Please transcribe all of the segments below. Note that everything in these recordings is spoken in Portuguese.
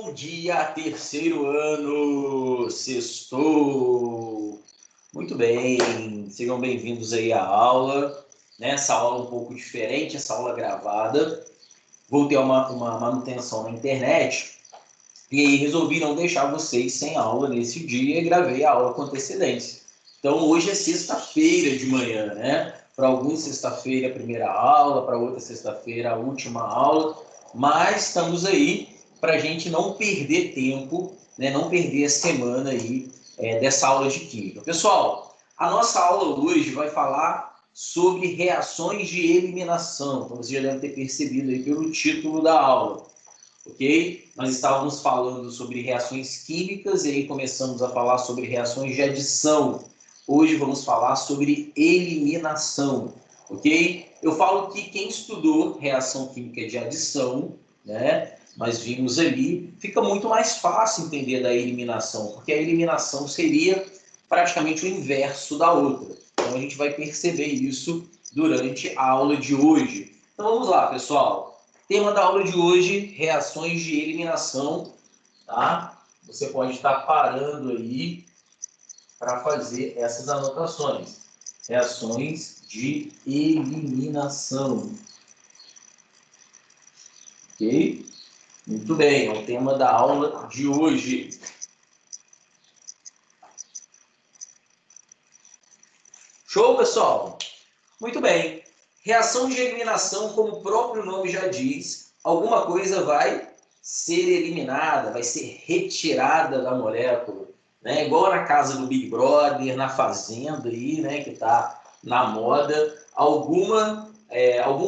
Bom dia, terceiro ano, sextou. Muito bem, sejam bem-vindos aí à aula, né? Essa aula um pouco diferente, essa aula gravada. Vou ter uma manutenção na internet e aí resolvi não deixar vocês sem aula nesse dia e gravei a aula com antecedência. Então hoje é sexta-feira de manhã, né? Para alguns sexta-feira a primeira aula, para outra sexta-feira a última aula, mas estamos aí para a gente não perder tempo, né? Não perder a semana aí dessa aula de química. Pessoal, a nossa aula hoje vai falar sobre reações de eliminação, como vocês já devem ter percebido aí pelo título da aula. Ok? Nós estávamos falando sobre reações químicas e aí começamos a falar sobre reações de adição. Hoje vamos falar sobre eliminação, ok? Eu falo que quem estudou reação química de adição, né? Nós vimos ali, fica muito mais fácil entender da eliminação, porque a eliminação seria praticamente o inverso da outra. Então a gente vai perceber isso durante a aula de hoje. Então vamos lá, pessoal. Tema da aula de hoje, reações de eliminação, tá? Você pode estar parando aí para fazer essas anotações. Reações de eliminação. Ok? Muito bem, é o tema da aula de hoje. Show, pessoal? Muito bem. Reação de eliminação, como o próprio nome já diz, alguma coisa vai ser eliminada, vai ser retirada da molécula, né? Igual na casa do Big Brother, na fazenda aí, né, que está na moda, algum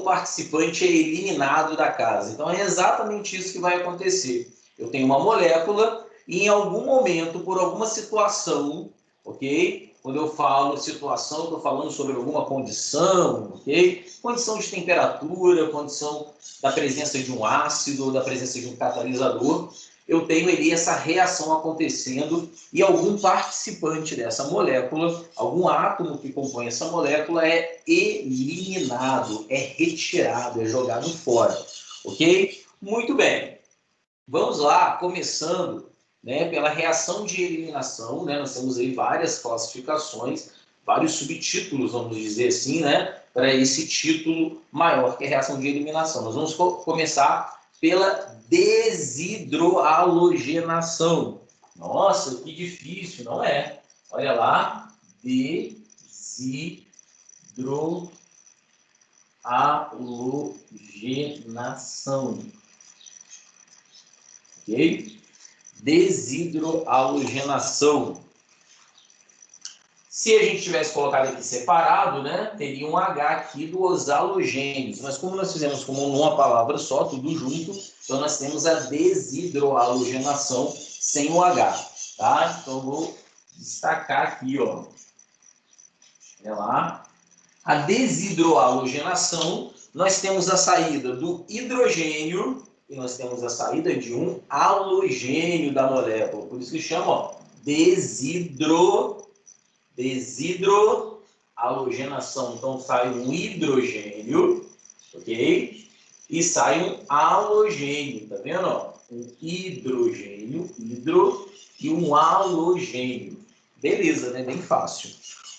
participante é eliminado da casa. Então é exatamente isso que vai acontecer. Eu tenho uma molécula e em algum momento, por alguma situação, ok? Quando eu falo situação, estou falando sobre alguma condição, ok? Condição de temperatura, condição da presença de um ácido, da presença de um catalisador. Eu tenho ali essa reação acontecendo e algum participante dessa molécula, algum átomo que compõe essa molécula é eliminado, é retirado, é jogado fora, ok? Muito bem. Vamos lá, começando, né, pela reação de eliminação, né? Nós temos aí várias classificações, vários subtítulos, vamos dizer assim, né, para esse título maior, que é a reação de eliminação. Nós vamos começar pela desidroalogenação. Nossa, que difícil, não é? Olha lá, desidroalogenação. Ok? Desidroalogenação. Se a gente tivesse colocado aqui separado, né, teria um H aqui dos halogênios. Mas como nós fizemos como numa palavra só, tudo junto, então nós temos a desidroalogenação sem o H. Tá? Então eu vou destacar aqui, ó. Olha lá. A desidroalogenação, nós temos a saída do hidrogênio e nós temos a saída de um halogênio da molécula. Por isso que chama, ó, desidroalogenação. Então sai um hidrogênio, ok? E sai um halogênio, tá vendo? Ó? Um hidrogênio, hidro, e um halogênio. Beleza, né? Bem fácil.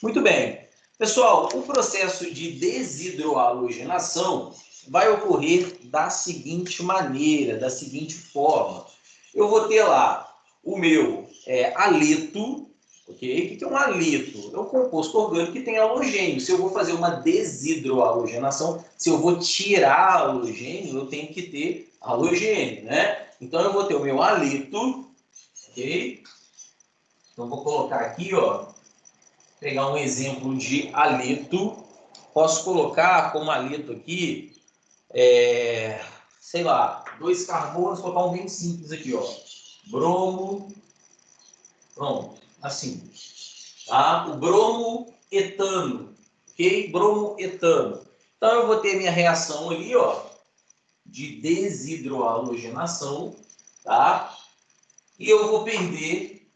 Muito bem. Pessoal, o processo de desidroalogenação vai ocorrer da seguinte maneira, da seguinte forma. Eu vou ter lá o meu haleto, ok? O que é um haleto? É um composto orgânico que tem halogênio. Se eu vou fazer uma desidroalogenação, se eu vou tirar halogênio, eu tenho que ter halogênio, né? Então eu vou ter o meu haleto, ok? Então vou colocar aqui, ó, pegar um exemplo de haleto. Posso colocar como haleto aqui, sei lá, 2 carbonos, colocar um bem simples aqui, ó. Bromo, pronto, assim. Tá? O bromoetano, ok? Bromoetano. Então eu vou ter minha reação ali, ó, de desidroalogenação, tá? E eu vou perder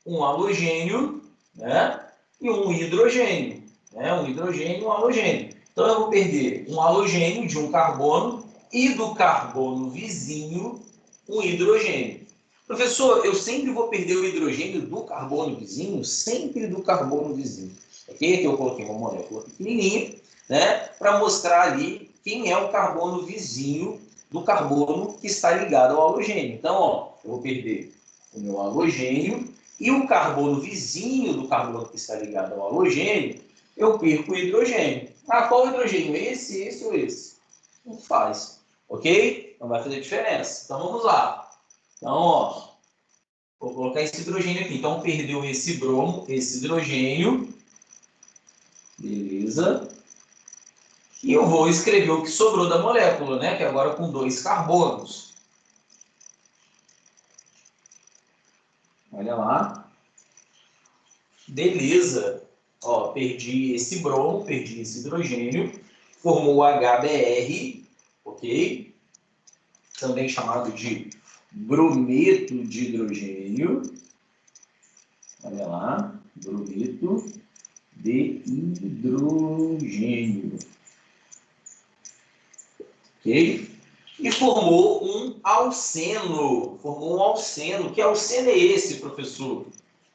um halogênio, né? E um hidrogênio, né? Um hidrogênio e um halogênio. Então eu vou perder um halogênio de um carbono e do carbono vizinho um hidrogênio. Professor, eu sempre vou perder o hidrogênio do carbono vizinho? Sempre do carbono vizinho. Aqui eu coloquei uma molécula pequenininha, né, para mostrar ali quem é o carbono vizinho do carbono que está ligado ao halogênio. Então, ó, eu vou perder o meu halogênio e o carbono vizinho do carbono que está ligado ao halogênio, eu perco o hidrogênio. Ah, qual hidrogênio? Esse ou esse? Não faz, ok? Não vai fazer diferença. Então, vamos lá. Então, ó, vou colocar esse hidrogênio aqui. Então, perdeu esse bromo, esse hidrogênio. Beleza. E eu vou escrever o que sobrou da molécula, né? Que é agora com 2 carbonos. Olha lá. Beleza. Ó, perdi esse bromo, perdi esse hidrogênio. Formou o HBr, ok? Também chamado de brometo de hidrogênio. Olha lá. Brometo de hidrogênio. Ok? E formou um alceno. Formou um alceno. Que alceno é esse, professor?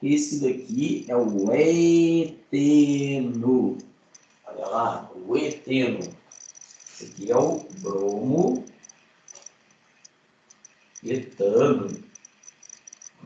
Esse daqui é o eteno. Olha lá, o eteno. Esse aqui é o bromo metano.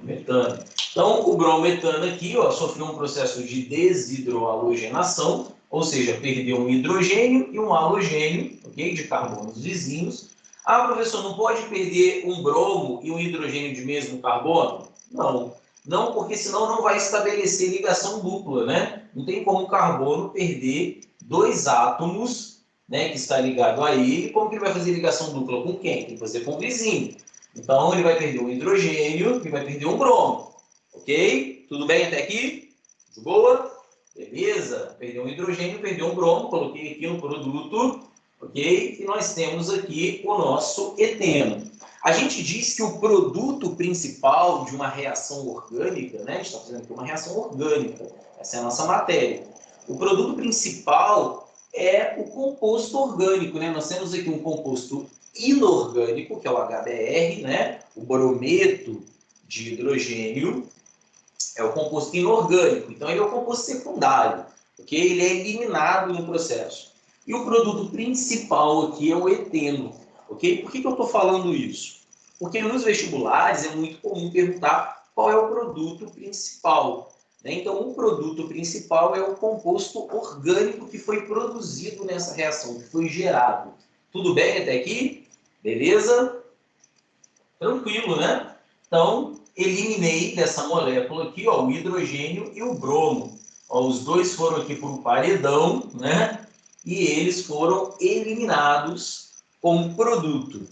Metano. Então, o brometano aqui, ó, sofreu um processo de desidrohalogenação, ou seja, perdeu um hidrogênio e um halogênio, ok? De carbonos vizinhos. Ah, professor, não pode perder um bromo e um hidrogênio de mesmo carbono? Não. Não, porque senão não vai estabelecer ligação dupla, né? Não tem como o carbono perder 2 átomos, né, que está ligado a ele. Como que ele vai fazer ligação dupla? Com quem? Tem que fazer com o vizinho. Então, ele vai perder um hidrogênio e vai perder um bromo. Ok? Tudo bem até aqui? De boa? Beleza? Perdeu um hidrogênio, perdeu um bromo. Coloquei aqui no produto. Ok? E nós temos aqui o nosso eteno. A gente diz que o produto principal de uma reação orgânica, né? A gente está fazendo aqui uma reação orgânica. Essa é a nossa matéria. O produto principal é o composto orgânico, né? Nós temos aqui um composto inorgânico, que é o HBr, né? O brometo de hidrogênio é o composto inorgânico. Então, ele é o composto secundário, ok? Ele é eliminado no processo. E o produto principal aqui é o eteno, ok? Por que eu estou falando isso? Porque nos vestibulares é muito comum perguntar qual é o produto principal. Né? Então, o produto principal é o composto orgânico que foi produzido nessa reação, que foi gerado. Tudo bem até aqui? Beleza? Tranquilo, né? Então, eliminei dessa molécula aqui, ó, o hidrogênio e o bromo. Ó, os dois foram aqui para o paredão, né? E eles foram eliminados como produto.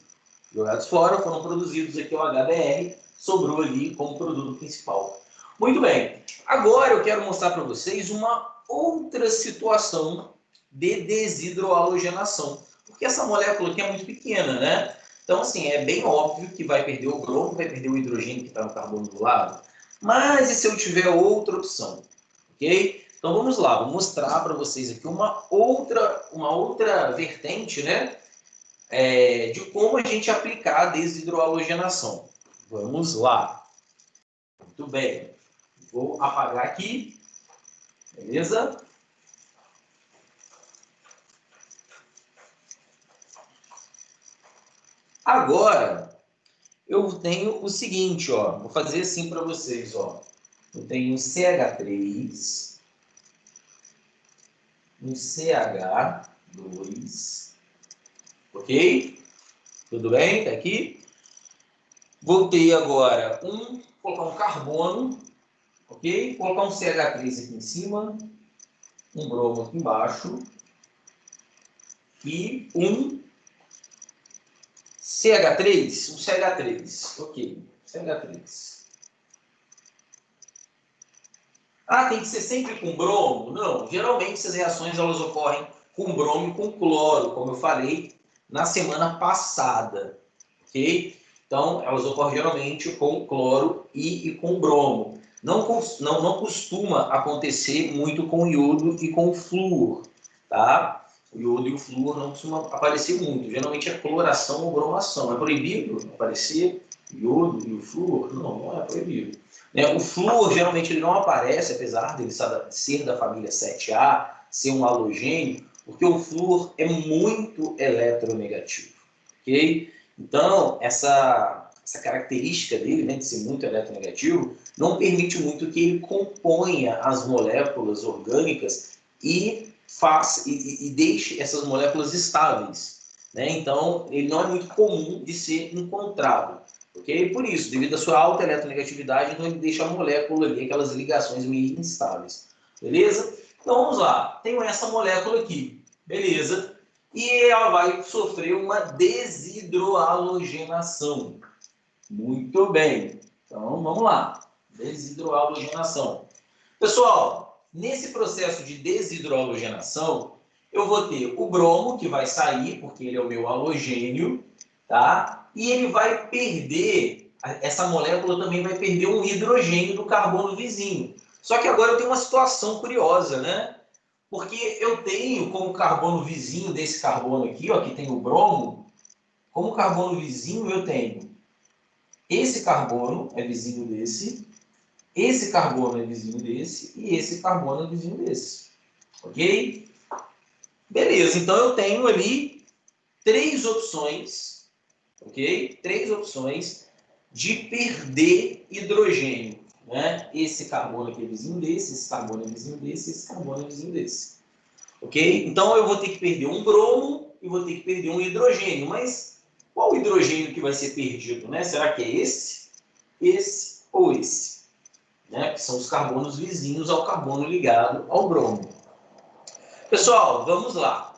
Jogados fora, foram produzidos aqui o HBr, sobrou ali como produto principal. Muito bem. Agora eu quero mostrar para vocês uma outra situação de desidrohalogenação. Porque essa molécula aqui é muito pequena, né? Então, assim, é bem óbvio que vai perder o bromo, vai perder o hidrogênio que está no carbono do lado. Mas e se eu tiver outra opção? Ok? Então, vamos lá. Vou mostrar para vocês aqui uma outra vertente, né? De como a gente aplicar a desidrohalogenação. Vamos lá. Muito bem. Vou apagar aqui. Beleza? Agora, eu tenho o seguinte, ó. Vou fazer assim para vocês, ó. Eu tenho um CH3, um CH2, ok? Tudo bem? Tá aqui? Voltei agora colocar um carbono, ok? Vou colocar um CH3 aqui em cima, um bromo aqui embaixo e um CH3, ok, CH3. Ah, tem que ser sempre com bromo? Não, geralmente essas reações elas ocorrem com bromo e com cloro, como eu falei na semana passada, ok? Então, elas ocorrem geralmente com cloro e com bromo. Não costuma acontecer muito com iodo e com flúor, tá? O iodo e o flúor não costumam aparecer muito. Geralmente é coloração ou bromação. É proibido aparecer iodo e o flúor? Não, não é proibido. O flúor, geralmente, ele não aparece, apesar de ser da família 7A, ser um halogênio, porque o flúor é muito eletronegativo. Ok? Então, essa característica dele, né, de ser muito eletronegativo, não permite muito que ele componha as moléculas orgânicas e deixe essas moléculas estáveis. Né? Então, ele não é muito comum de ser encontrado. Okay? Por isso, devido à sua alta eletronegatividade, então ele deixa a molécula ali, aquelas ligações meio instáveis. Beleza? Então, vamos lá. Tenho essa molécula aqui. Beleza? E ela vai sofrer uma desidrohalogenação. Muito bem. Então, vamos lá. Desidrohalogenação. Pessoal, nesse processo de desidrohalogenação, eu vou ter o bromo, que vai sair, porque ele é o meu halogênio, tá? E ele vai perder, essa molécula também vai perder um hidrogênio do carbono vizinho. Só que agora eu tenho uma situação curiosa, né? Porque eu tenho como carbono vizinho desse carbono aqui, ó, que tem o bromo, como carbono vizinho eu tenho esse carbono é vizinho desse, esse carbono é vizinho desse e esse carbono é vizinho desse. Ok? Beleza, então eu tenho ali 3 opções, ok? 3 opções de perder hidrogênio. Né? Esse carbono aqui é vizinho desse, esse carbono é vizinho desse, esse carbono é vizinho desse. Ok? Então eu vou ter que perder um bromo e vou ter que perder um hidrogênio. Mas qual o hidrogênio que vai ser perdido? Né? Será que é esse ou esse? Né? Que são os carbonos vizinhos ao carbono ligado ao bromo. Pessoal, vamos lá.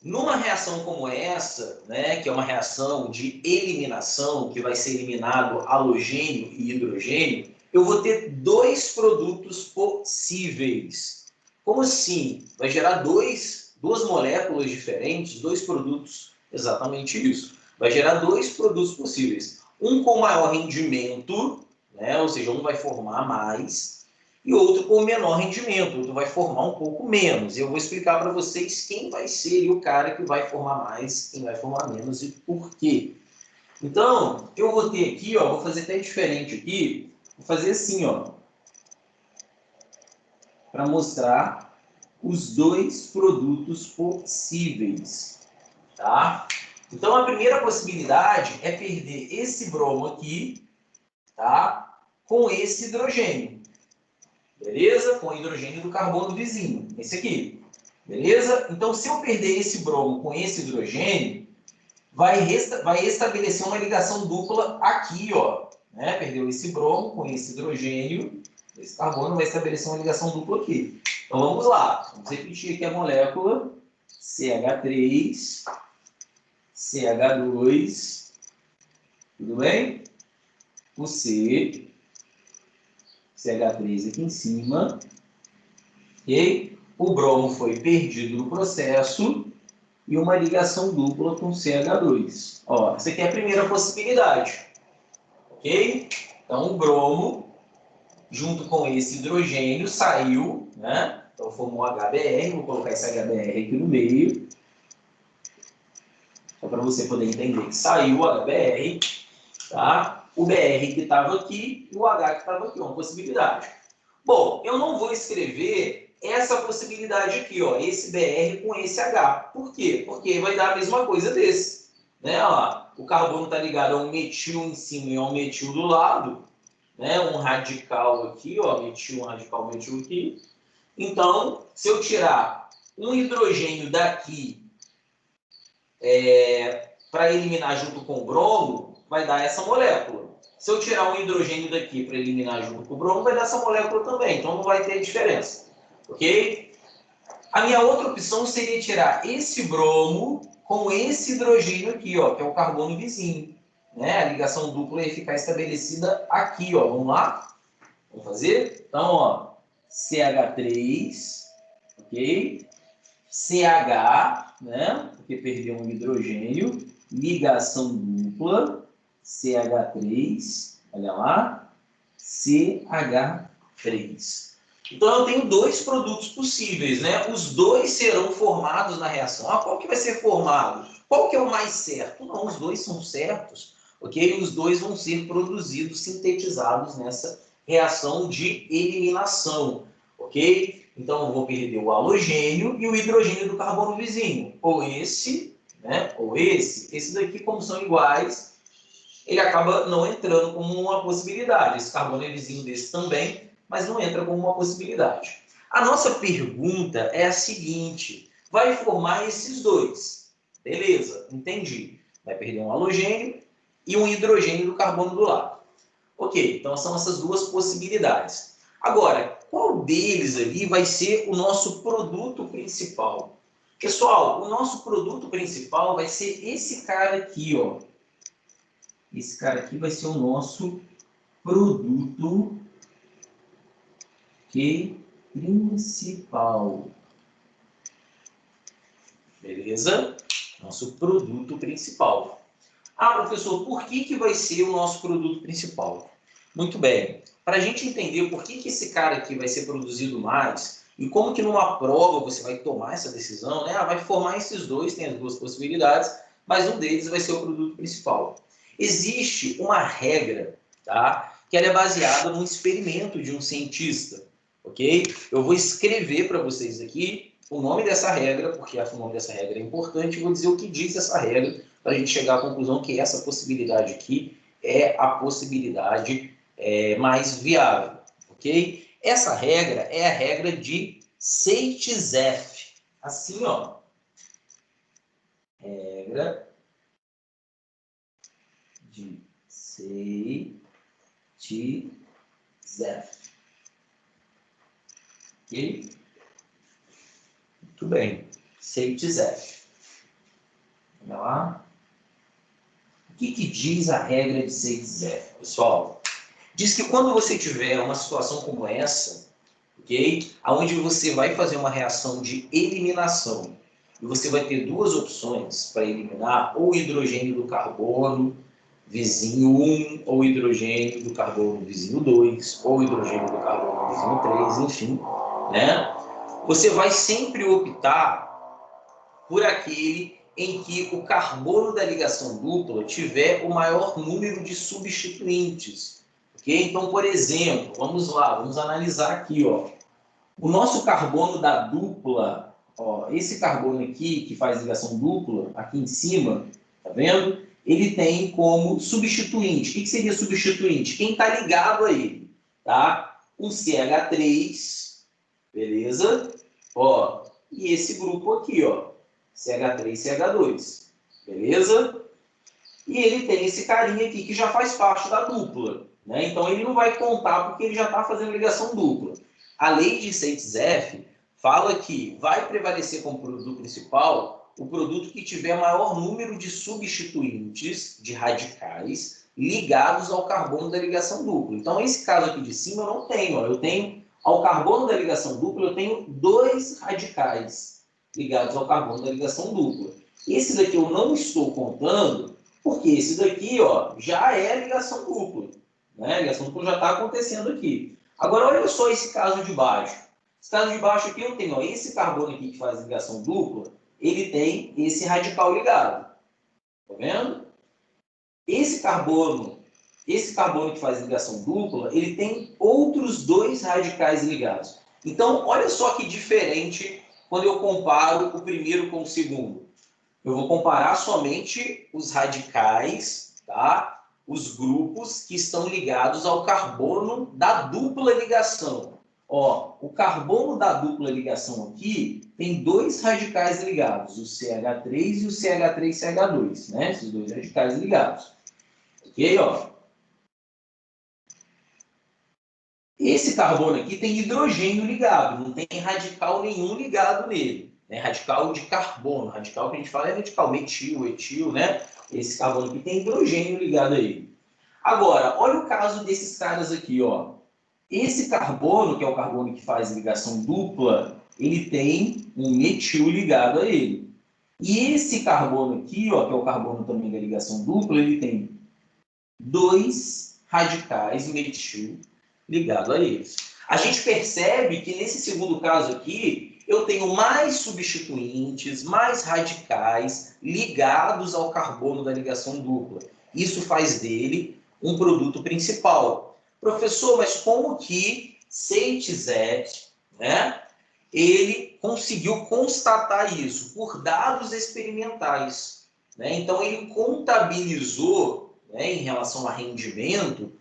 Numa reação como essa, né, que é uma reação de eliminação, que vai ser eliminado halogênio e hidrogênio, eu vou ter 2 produtos possíveis. Como assim? Vai gerar duas moléculas diferentes, 2 produtos, exatamente isso. Vai gerar 2 produtos possíveis. Um com maior rendimento, né, ou seja, um vai formar mais, e outro com menor rendimento, outro vai formar um pouco menos. Eu vou explicar para vocês quem vai ser o cara que vai formar mais, quem vai formar menos e por quê. Então, eu vou ter aqui, ó, vou fazer até diferente aqui, vou fazer assim, ó, para mostrar os 2 produtos possíveis, tá? Então, a primeira possibilidade é perder esse bromo aqui, tá? Com esse hidrogênio. Beleza? Com hidrogênio do carbono vizinho. Esse aqui. Beleza? Então, se eu perder esse bromo com esse hidrogênio, vai estabelecer uma ligação dupla aqui, ó. Né? Perdeu esse bromo com esse hidrogênio. Esse carbono vai estabelecer uma ligação dupla aqui. Então, vamos lá. Vamos repetir aqui a molécula. CH3, CH2. Tudo bem? O C. CH3 aqui em cima. Ok? O bromo foi perdido no processo e uma ligação dupla com CH2. Ó, essa aqui é a primeira possibilidade. Ok? Então, o bromo, junto com esse hidrogênio, saiu, né? Então, formou HBr. Vou colocar esse HBr aqui no meio. Só para você poder entender que saiu o HBr, tá? O BR que estava aqui e o H que estava aqui. Uma possibilidade. Bom, eu não vou escrever essa possibilidade aqui, ó, esse BR com esse H. Por quê? Porque vai dar a mesma coisa desse. Né? Ó, o carbono está ligado a um metil em cima e a um metil do lado. Né? Um radical aqui, ó, metil, um radical, metil aqui. Então, se eu tirar um hidrogênio daqui para eliminar junto com o bromo, vai dar essa molécula. Se eu tirar um hidrogênio daqui para eliminar junto com o bromo, vai dar essa molécula também. Então, não vai ter diferença. Ok? A minha outra opção seria tirar esse bromo com esse hidrogênio aqui, ó, que é o carbono vizinho. Né? A ligação dupla ia ficar estabelecida aqui, ó. Vamos lá? Vamos fazer? Então, ó, CH3, ok? CH, né? Porque perdeu um hidrogênio. Ligação dupla, CH3, olha lá, CH3. Então, eu tenho dois produtos possíveis, né? Os dois serão formados na reação. Ah, qual que vai ser formado? Qual que é o mais certo? Não, os dois são certos, ok? Os dois vão ser produzidos, sintetizados nessa reação de eliminação, ok? Então, eu vou perder o halogênio e o hidrogênio do carbono vizinho. Ou esse, né? Ou esse. Esse daqui, como são iguais, ele acaba não entrando como uma possibilidade. Esse carbono é vizinho desse também, mas não entra como uma possibilidade. A nossa pergunta é a seguinte: vai formar esses dois. Beleza, entendi. Vai perder um halogênio e um hidrogênio do carbono do lado. Ok, então são essas duas possibilidades. Agora, qual deles ali vai ser o nosso produto principal? Pessoal, o nosso produto principal vai ser esse cara aqui, ó. Esse cara aqui vai ser o nosso produto principal. Beleza? Nosso produto principal. Ah, professor, por que vai ser o nosso produto principal? Muito bem. Para a gente entender por que esse cara aqui vai ser produzido mais e como que numa prova você vai tomar essa decisão, né? Ah, vai formar esses dois, tem as duas possibilidades, mas um deles vai ser o produto principal. Existe uma regra, tá? Que ela é baseada num experimento de um cientista, ok? Eu vou escrever para vocês aqui o nome dessa regra, porque o nome dessa regra é importante, e vou dizer o que diz essa regra, para a gente chegar à conclusão que essa possibilidade aqui é a possibilidade mais viável, ok? Essa regra é a regra de Seitz-F. Assim, ó. Regra de Seitz-F. Ok? Muito bem. Seitz-F. Vamos lá. O que diz a regra de Seitz-F, pessoal? Diz que quando você tiver uma situação como essa, ok? Onde você vai fazer uma reação de eliminação e você vai ter duas opções para eliminar, ou hidrogênio do carbono vizinho 1, ou hidrogênio do carbono vizinho 2, ou hidrogênio do carbono vizinho 3, enfim, né? Você vai sempre optar por aquele em que o carbono da ligação dupla tiver o maior número de substituintes. Okay? Então, por exemplo, vamos lá, vamos analisar aqui, ó. O nosso carbono da dupla, ó, esse carbono aqui, que faz ligação dupla, aqui em cima, tá vendo? Ele tem como substituinte. O que seria substituinte? Quem está ligado a ele, tá? Um CH3, beleza? Ó, e esse grupo aqui, ó, CH3 e CH2, beleza? E ele tem esse carinha aqui que já faz parte da dupla, né? Então ele não vai contar porque ele já está fazendo ligação dupla. A lei de Seitz-F fala que vai prevalecer como produto principal o produto que tiver maior número de substituintes de radicais ligados ao carbono da ligação dupla. Então, esse caso aqui de cima eu não tenho. Ó. Eu tenho, ao carbono da ligação dupla, eu tenho 2 radicais ligados ao carbono da ligação dupla. Esse daqui eu não estou contando, porque esse daqui ó, já é ligação dupla. Né? A ligação dupla já está acontecendo aqui. Agora, olha só esse caso de baixo. Esse caso de baixo aqui eu tenho ó, esse carbono aqui que faz ligação dupla, ele tem esse radical ligado. Tá vendo? Esse carbono que faz ligação dupla, ele tem outros 2 radicais ligados. Então, olha só que diferente quando eu comparo o primeiro com o segundo. Eu vou comparar somente os radicais, tá? Os grupos que estão ligados ao carbono da dupla ligação. Ó, o carbono da dupla ligação aqui tem 2 radicais ligados, o CH3 e o CH3CH2, né? Esses 2 radicais ligados. Ok, ó. Esse carbono aqui tem hidrogênio ligado, não tem radical nenhum ligado nele. Né? Radical de carbono, radical que a gente fala é radical metil, etil, né? Esse carbono aqui tem hidrogênio ligado a ele. Agora, olha o caso desses caras aqui, ó. Esse carbono, que é o carbono que faz ligação dupla, ele tem um metil ligado a ele. E esse carbono aqui, ó, que é o carbono também da ligação dupla, ele tem 2 radicais metil ligado a eles. A gente percebe que nesse segundo caso aqui, eu tenho mais substituintes, mais radicais ligados ao carbono da ligação dupla. Isso faz dele um produto principal. Professor, mas como que Ceitizet, né, ele conseguiu constatar isso? Por dados experimentais. Né? Então, ele contabilizou, né, em relação a rendimento,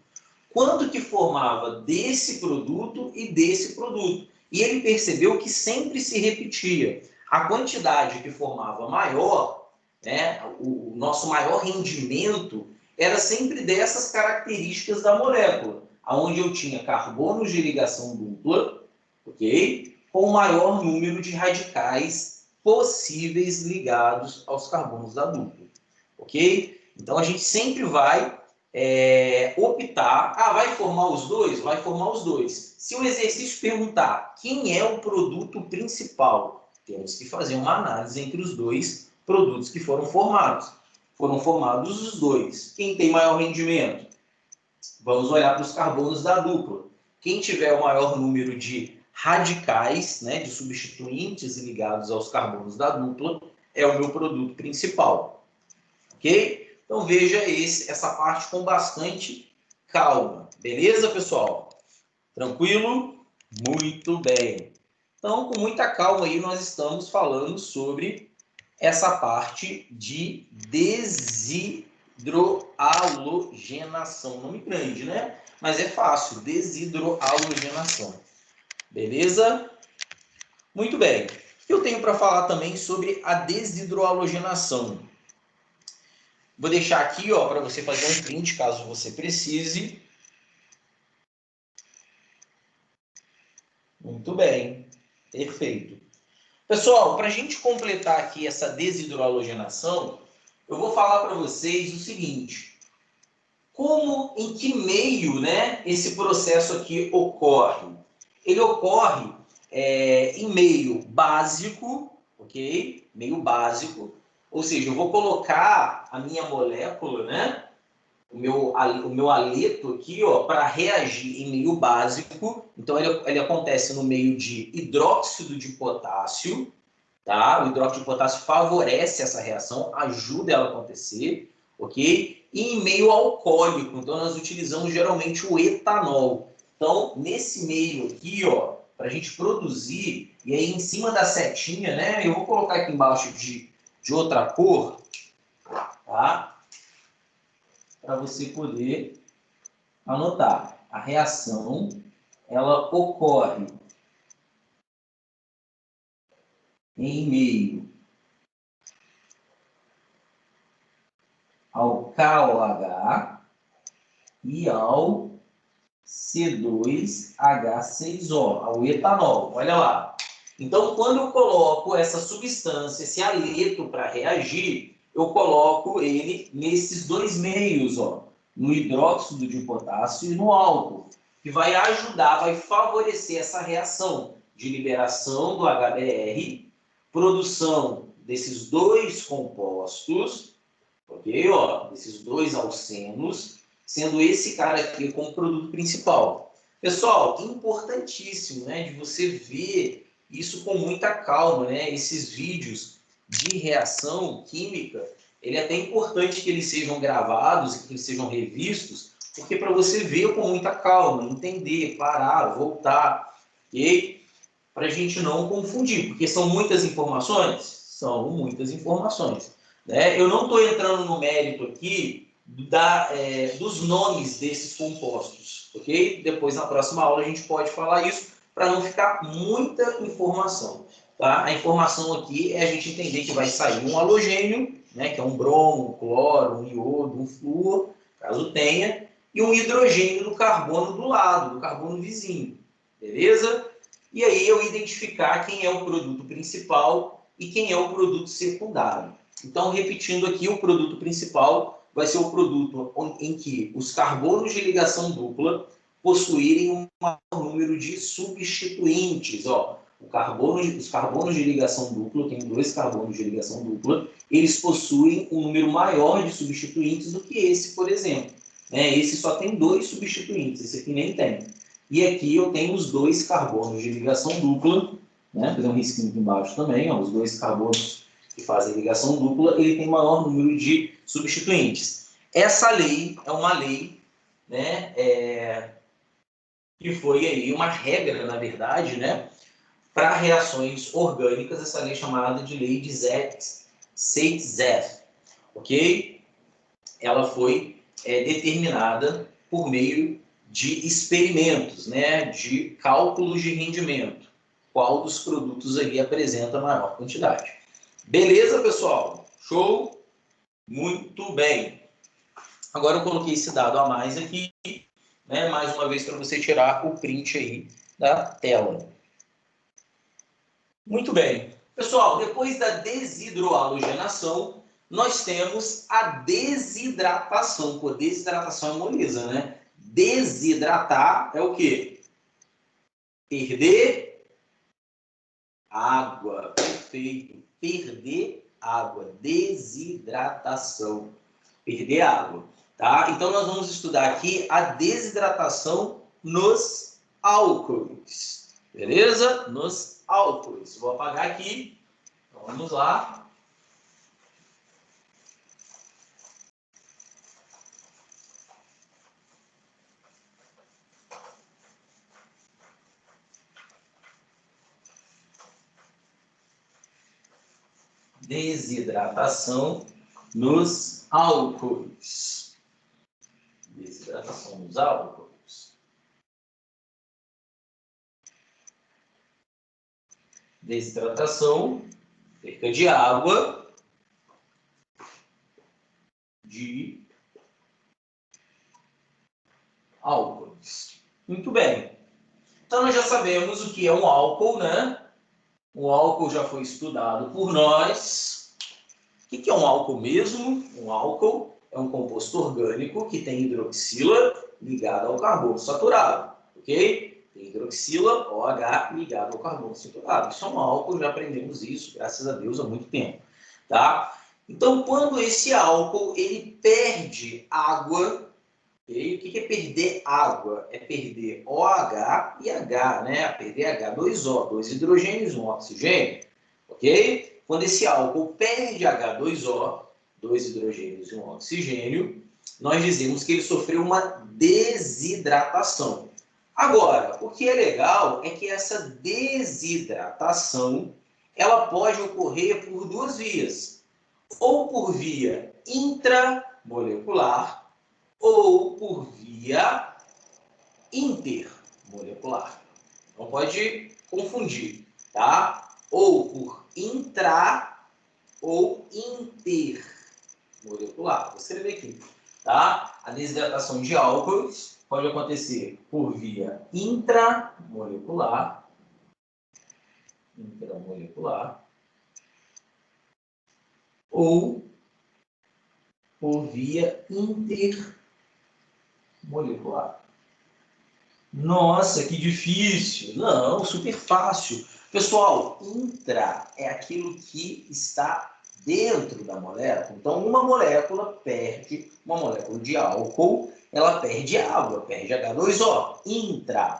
quanto que formava desse produto e desse produto. E ele percebeu que sempre se repetia. A quantidade que formava maior, né, o nosso maior rendimento, era sempre dessas características da molécula, onde eu tinha carbonos de ligação dupla, ok? Com o maior número de radicais possíveis ligados aos carbonos da dupla, ok? Então, a gente sempre vai optar, vai formar os dois? Vai formar os dois. Se o exercício perguntar quem é o produto principal, temos que fazer uma análise entre os dois produtos que foram formados. Foram formados os dois. Quem tem maior rendimento? Vamos olhar para os carbonos da dupla. Quem tiver o maior número de radicais, né, de substituintes ligados aos carbonos da dupla, é o meu produto principal. Ok? Então veja essa parte com bastante calma. Beleza, pessoal? Tranquilo? Muito bem. Então, com muita calma aí, nós estamos falando sobre essa parte de desidroalogenação. Nome grande, né? Mas é fácil. Desidroalogenação. Beleza? Muito bem. Eu tenho para falar também sobre a desidroalogenação. Vou deixar aqui, ó, para você fazer um print, caso você precise. Muito bem. Perfeito. Pessoal, para a gente completar aqui essa desidroalogenação, eu vou falar para vocês o seguinte. Em que meio, né, esse processo aqui ocorre? Ele ocorre em meio básico, ok? Meio básico. Ou seja, eu vou colocar a minha molécula, né? O meu aleto aqui, para reagir em meio básico. Então, ele acontece no meio de hidróxido de potássio. Tá? O hidróxido de potássio favorece essa reação, ajuda ela a acontecer. Ok? E em meio alcoólico. Então, nós utilizamos geralmente o etanol. Então, nesse meio aqui, para a gente produzir, e aí em cima da setinha, né? Eu vou colocar aqui embaixo de outra cor, tá? Para você poder anotar. A reação, ela ocorre em meio ao KOH e ao C2H6O, ao etanol. Olha lá. Então, quando eu coloco essa substância, esse aleto para reagir, eu coloco ele nesses dois meios, no hidróxido de potássio e no álcool, que vai ajudar, vai favorecer essa reação de liberação do HBr, produção desses dois compostos, ok? Desses dois alcenos, sendo esse cara aqui como produto principal. Pessoal, importantíssimo, né, de você ver isso com muita calma, né? Esses vídeos de reação química, ele é até importante que eles sejam gravados, que eles sejam revistos, porque para você ver com muita calma, entender, parar, voltar, ok? Para a gente não confundir, porque são muitas informações? São muitas informações. Né? Eu não estou entrando no mérito aqui dos nomes desses compostos, ok? Depois, na próxima aula, a gente pode falar isso, para não ficar muita informação. Tá? A informação aqui é a gente entender que vai sair um halogênio, né, que é um bromo, um cloro, um iodo, um flúor, caso tenha, e um hidrogênio do carbono do lado, do carbono vizinho. Beleza? E aí eu identificar quem é o produto principal e quem é o produto secundário. Então, repetindo aqui, o produto principal vai ser o produto em que os carbonos de ligação dupla possuírem um maior número de substituintes. Os carbonos de ligação dupla, tem dois carbonos de ligação dupla, eles possuem um número maior de substituintes do que esse, por exemplo. Esse só tem dois substituintes, esse aqui nem tem. E aqui eu tenho os dois carbonos de ligação dupla, né? Vou fazer um risquinho aqui embaixo também, ó, os dois carbonos que fazem ligação dupla, ele tem maior número de substituintes. Essa lei é uma lei, né, que foi aí uma regra, na verdade, né, para reações orgânicas, essa lei chamada de lei de Zeitz, ok? Ela foi determinada por meio de experimentos, né, de cálculos de rendimento. Qual dos produtos ali apresenta a maior quantidade. Beleza, pessoal? Show? Muito bem. Agora eu coloquei esse dado a mais aqui, né, mais uma vez para você tirar o print aí da tela. Muito bem. Pessoal, depois da desidrohalogenação, nós temos a desidratação. Pô, desidratação é moleza, né? Desidratar é o quê? Perder água. Perfeito. Perder água. Desidratação. Perder água. Tá? Então, nós vamos estudar aqui a desidratação nos álcools. Beleza? Nos álcools. Vou apagar aqui. Então, vamos lá. Desidratação nos álcools. Desidratação nos álcools. Desidratação, perca de água, de álcools. Muito bem. Então, nós já sabemos o que é um álcool, né? O álcool já foi estudado por nós. O que é um álcool mesmo? Um álcool é um composto orgânico que tem hidroxila ligada ao carbono saturado, ok? Tem hidroxila, OH, ligado ao carbono saturado. Isso é um álcool, já aprendemos isso, graças a Deus, há muito tempo, tá? Então, quando esse álcool ele perde água, okay? O que é perder água? É perder OH e H, né? Perder H2O, dois hidrogênios, um oxigênio, ok? Quando esse álcool perde H2O, dois hidrogênios e um oxigênio, nós dizemos que ele sofreu uma desidratação. Agora, o que é legal é que essa desidratação ela pode ocorrer por duas vias. Ou por via intramolecular ou por via intermolecular. Não pode confundir, tá? Ou por intra ou intermolecular. Vou escrever aqui, tá? A desidratação de álcools pode acontecer por via intramolecular, ou por via intermolecular. Nossa, que difícil. Não, super fácil. Pessoal, intra é aquilo que está dentro da molécula. Então, uma molécula de álcool, ela perde água, perde H2O. Intra.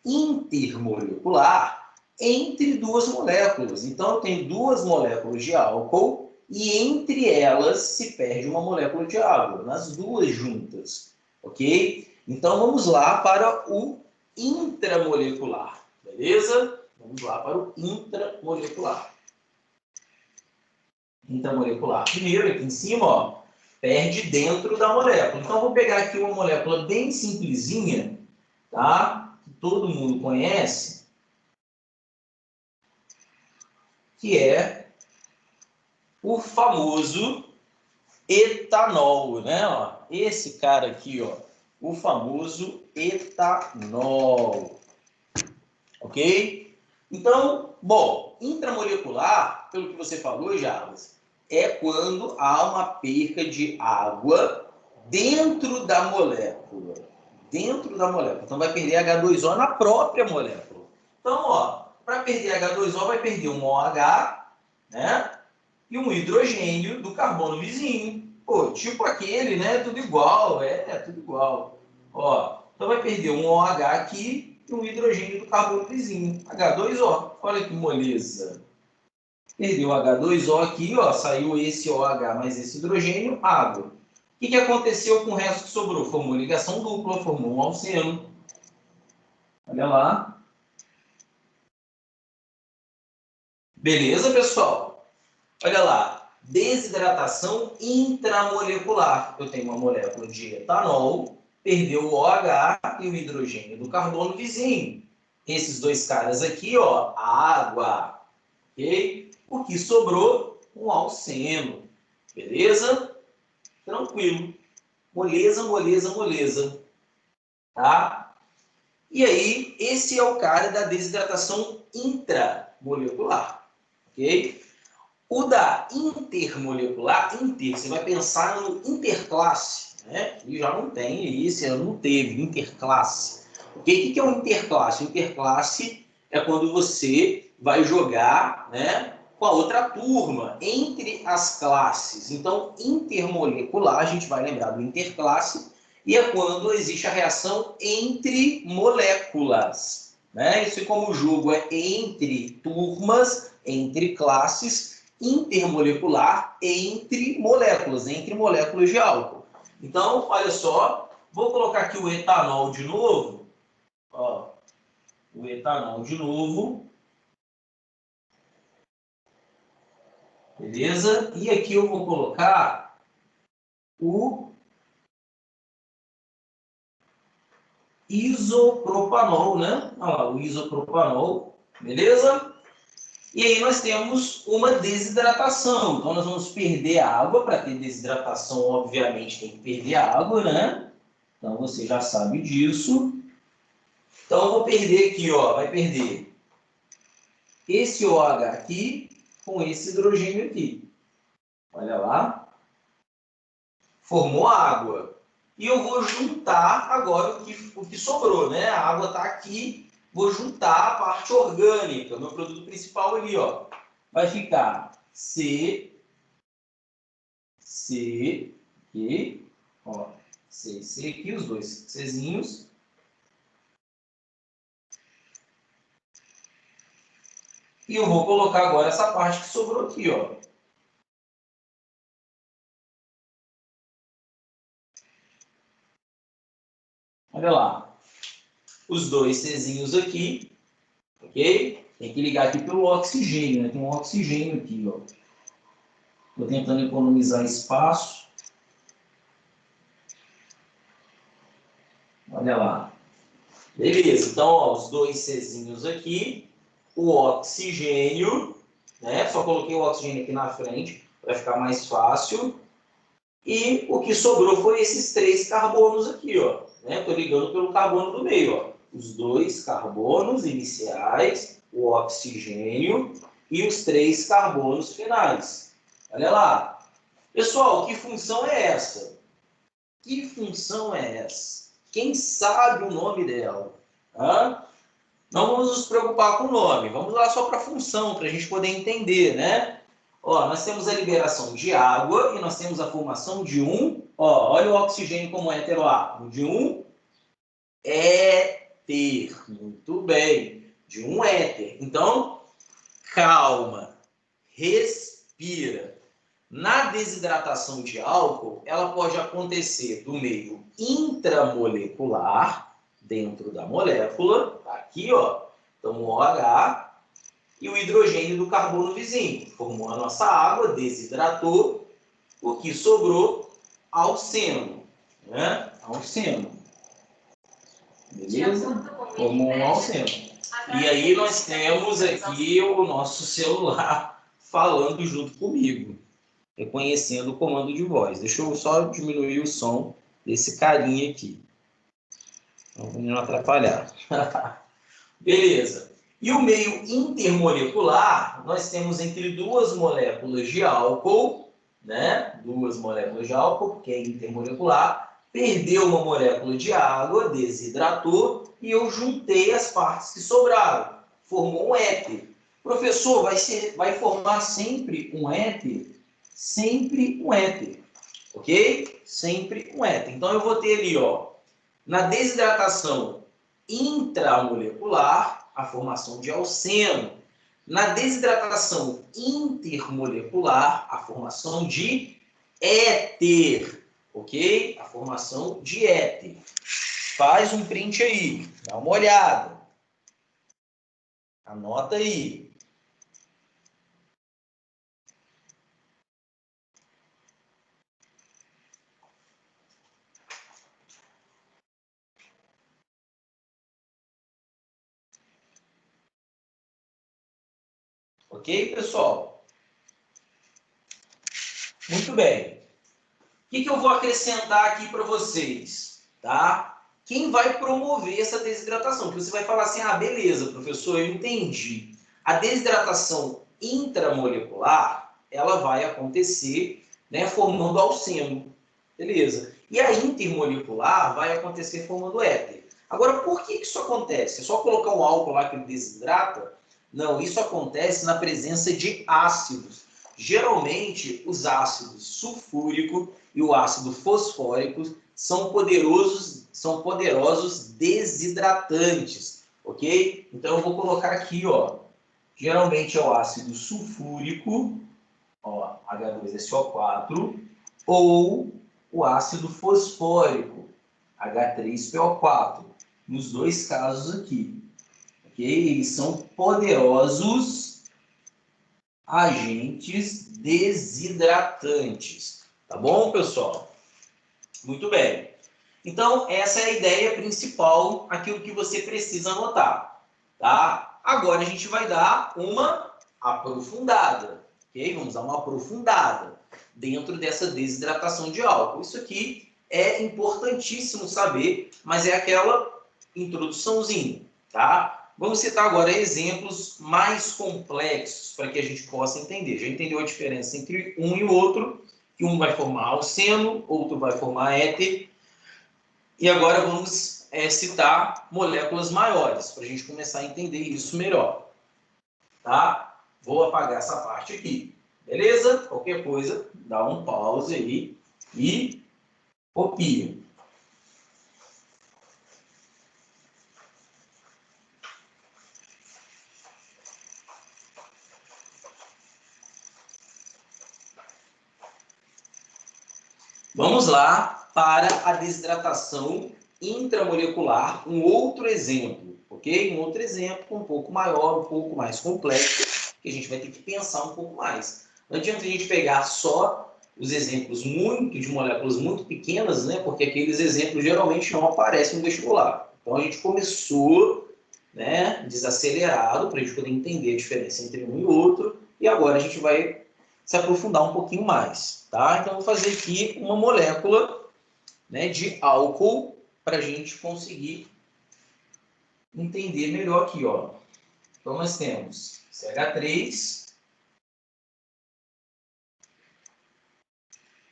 Intermolecular, entre duas moléculas. Então, eu tenho duas moléculas de álcool e entre elas se perde uma molécula de água, nas duas juntas, ok? Então, vamos lá para o intramolecular, beleza? Vamos lá para o intramolecular. Intramolecular. Primeiro, aqui em cima, ó, perde dentro da molécula. Então, vou pegar aqui uma molécula bem simplesinha, tá? Que todo mundo conhece, que é o famoso etanol, né? Ó, esse cara aqui, ó, o famoso etanol, ok? Então, bom, intramolecular, pelo que você falou, Jarbas, é quando há uma perca de água dentro da molécula. Dentro da molécula. Então, vai perder H2O na própria molécula. Então, ó, para perder H2O, vai perder um OH, né? E um hidrogênio do carbono vizinho. Pô, tipo aquele, né? Tudo igual, tudo igual. Ó, Então vai perder um OH aqui e um hidrogênio do carbono vizinho, H2O. Olha que moleza. Perdeu o H2O aqui, ó, saiu esse OH mais esse hidrogênio, água. O que aconteceu com o resto que sobrou? Formou ligação dupla, formou um alceno. Olha lá. Beleza, pessoal? Olha lá. Desidratação intramolecular. Eu tenho uma molécula de etanol, perdeu o OH e o hidrogênio do carbono vizinho. Esses dois caras aqui, ó, água. Ok? O que sobrou? Um alceno. Beleza? Tranquilo. Moleza, moleza, moleza. Tá? E aí, esse é o cara da desidratação intramolecular. Ok? O da intermolecular, você vai pensar no interclasse, né? E já não tem, esse ano não teve, interclasse. Okay? O que é um interclasse? Interclasse é quando você vai jogar, né, com a outra turma, entre as classes. Então, intermolecular, a gente vai lembrar do interclasse, e é quando existe a reação entre moléculas. Né? Isso, como o jogo é entre turmas, entre classes, intermolecular entre moléculas de álcool. Então, olha só, vou colocar aqui o etanol de novo. Ó, o etanol de novo. Beleza? E aqui eu vou colocar o isopropanol, né? Olha lá, o isopropanol. Beleza? E aí nós temos uma desidratação. Então nós vamos perder a água. Para ter desidratação, obviamente, tem que perder a água, né? Então você já sabe disso. Então eu vou perder aqui, ó. Vai perder esse OH aqui com esse hidrogênio aqui. Olha lá. Formou água. E eu vou juntar agora o que sobrou, né? A água está aqui. Vou juntar a parte orgânica, o meu produto principal ali, ó. Vai ficar C, aqui, ó, C aqui, os dois Czinhos. E eu vou colocar agora essa parte que sobrou aqui, ó. Olha lá. Os dois Czinhos aqui, ok? Tem que ligar aqui pelo oxigênio, né? Tem um oxigênio aqui, ó. Estou tentando economizar espaço. Olha lá. Beleza, então, ó, os dois Czinhos aqui, o oxigênio, né? Só coloquei o oxigênio aqui na frente para ficar mais fácil. E o que sobrou foi esses 3 carbonos aqui, ó. Estou ligando pelo carbono do meio, ó. Os 2 carbonos iniciais, o oxigênio e os 3 carbonos finais. Olha lá. Pessoal, que função é essa? Que função é essa? Quem sabe o nome dela? Hã? Não vamos nos preocupar com o nome. Vamos lá só para a função, para a gente poder entender, né? Ó, nós temos a liberação de água e nós temos a formação de um... Ó, olha o oxigênio como é heteroátomo. De um éter. Muito bem. De um éter. Então, calma. Respira. Na desidratação de álcool, ela pode acontecer do meio intramolecular, dentro da molécula, tá aqui, ó. Então, o OH e o hidrogênio do carbono vizinho. Formou a nossa água, desidratou, o que sobrou, alceno, né? Alceno. Beleza? Formou um alceno. E aí nós temos aqui o nosso celular falando junto comigo, reconhecendo o comando de voz. Deixa eu só diminuir o som desse carinha aqui. Para não atrapalhar. Beleza. E o meio intermolecular, nós temos entre 2 moléculas de álcool, né? 2 moléculas de álcool, que é intermolecular, perdeu uma molécula de água, desidratou, e eu juntei as partes que sobraram. Formou um éter. Professor, vai formar sempre um éter? Sempre um éter. Ok? Sempre um éter. Então, eu vou ter ali, ó, Na desidratação intramolecular, a formação de alceno. Na desidratação intermolecular, a formação de éter, ok? A formação de éter. Faz um print aí, dá uma olhada. Anota aí. Ok, pessoal? Muito bem. O que eu vou acrescentar aqui para vocês, tá? Quem vai promover essa desidratação? Que você vai falar assim, ah, beleza, professor, eu entendi. A desidratação intramolecular, ela vai acontecer, né, formando alceno, beleza? E a intermolecular vai acontecer formando éter. Agora, por que isso acontece? É só colocar um álcool lá que ele desidrata? Não, isso acontece na presença de ácidos. Geralmente, os ácidos sulfúrico e o ácido fosfórico são poderosos desidratantes, ok? Então, eu vou colocar aqui, ó, geralmente é o ácido sulfúrico, ó, H2SO4, ou o ácido fosfórico, H3PO4, nos dois casos aqui, ok? Eles são poderosos agentes desidratantes. Tá bom, pessoal? Muito bem. Então, essa é a ideia principal, aquilo que você precisa anotar. Tá? Agora a gente vai dar uma aprofundada. Ok? Vamos dar uma aprofundada dentro dessa desidratação de álcool. Isso aqui é importantíssimo saber, mas é aquela introduçãozinha. Tá? Vamos citar agora exemplos mais complexos para que a gente possa entender. Já entendeu a diferença entre um e o outro? Que um vai formar alceno, outro vai formar éter. E agora vamos citar moléculas maiores, para a gente começar a entender isso melhor. Tá? Vou apagar essa parte aqui. Beleza? Qualquer coisa, dá um pause aí e copia. Vamos lá para a desidratação intramolecular, um outro exemplo, ok? Um outro exemplo um pouco maior, um pouco mais complexo, que a gente vai ter que pensar um pouco mais. Não adianta a gente pegar só os exemplos de moléculas muito pequenas, né? Porque aqueles exemplos geralmente não aparecem no vestibular. Então a gente começou, né, desacelerado para a gente poder entender a diferença entre um e outro, e agora a gente vai se aprofundar um pouquinho mais, tá? Então, eu vou fazer aqui uma molécula, né, de álcool para a gente conseguir entender melhor aqui, ó. Então, nós temos CH3,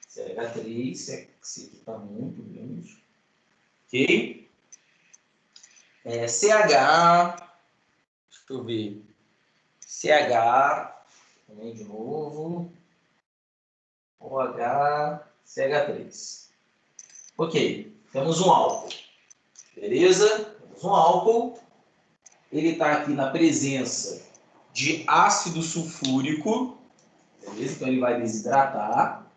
esse aqui está muito grande, ok? CH, deixa eu ver, CH, também de novo, OH, CH3. Ok, temos um álcool, beleza? Temos um álcool, ele está aqui na presença de ácido sulfúrico, beleza? Então ele vai desidratar,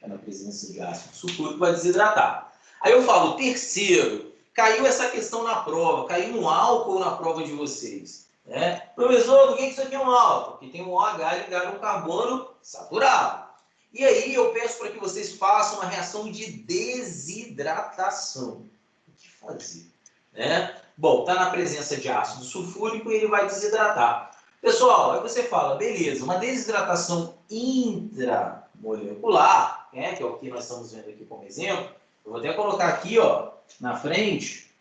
na presença de ácido sulfúrico, vai desidratar. Aí eu falo, terceiro, caiu essa questão na prova, caiu um álcool na prova de vocês. Né? Professor, por que isso aqui é um álcool? Porque tem um OH ligado a um carbono saturado. E aí eu peço para que vocês façam uma reação de desidratação. O que fazer? Né? Bom, está na presença de ácido sulfúrico e ele vai desidratar. Pessoal, aí você fala, beleza, uma desidratação intramolecular, né, que é o que nós estamos vendo aqui como exemplo, eu vou até colocar aqui, ó, na frente,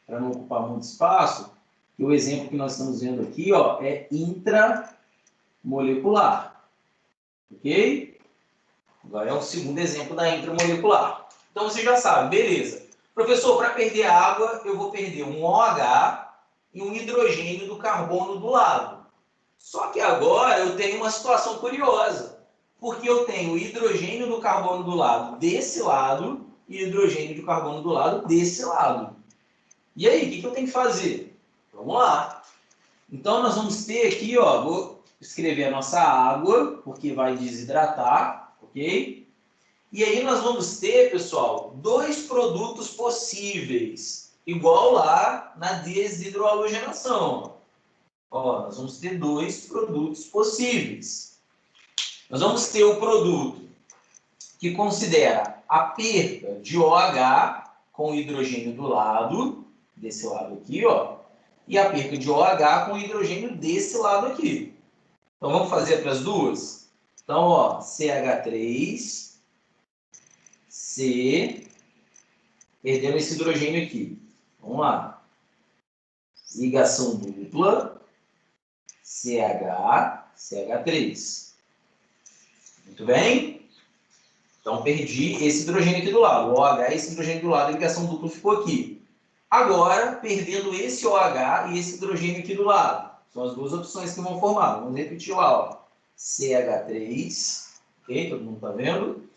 para não ocupar muito espaço, que o exemplo que nós estamos vendo aqui, ó, é intramolecular. Ok? Agora é o segundo exemplo da intramolecular. Então você já sabe, beleza. Professor, para perder água, eu vou perder um OH e um hidrogênio do carbono do lado. Só que agora eu tenho uma situação curiosa, porque eu tenho o hidrogênio do carbono do lado desse lado e hidrogênio de carbono do lado desse lado. E aí, o que eu tenho que fazer? Vamos lá. Então, nós vamos ter aqui, ó, vou escrever a nossa água, porque vai desidratar, ok? E aí nós vamos ter, pessoal, dois produtos possíveis, igual lá na desidrohalogenação. Ó, nós vamos ter dois produtos possíveis. Nós vamos ter o produto que considera a perda de OH com hidrogênio do lado, desse lado aqui, ó, e a perda de OH com hidrogênio desse lado aqui. Então, vamos fazer para as duas? Então, ó, CH3, C, perdendo esse hidrogênio aqui. Vamos lá. Ligação dupla, CH, CH3. Muito bem? Então, perdi esse hidrogênio aqui do lado. O OH e esse hidrogênio do lado, a ligação dupla ficou aqui. Agora, perdendo esse OH e esse hidrogênio aqui do lado. São as duas opções que vão formar. Vamos repetir lá, ó. CH3, ok? Todo mundo está vendo?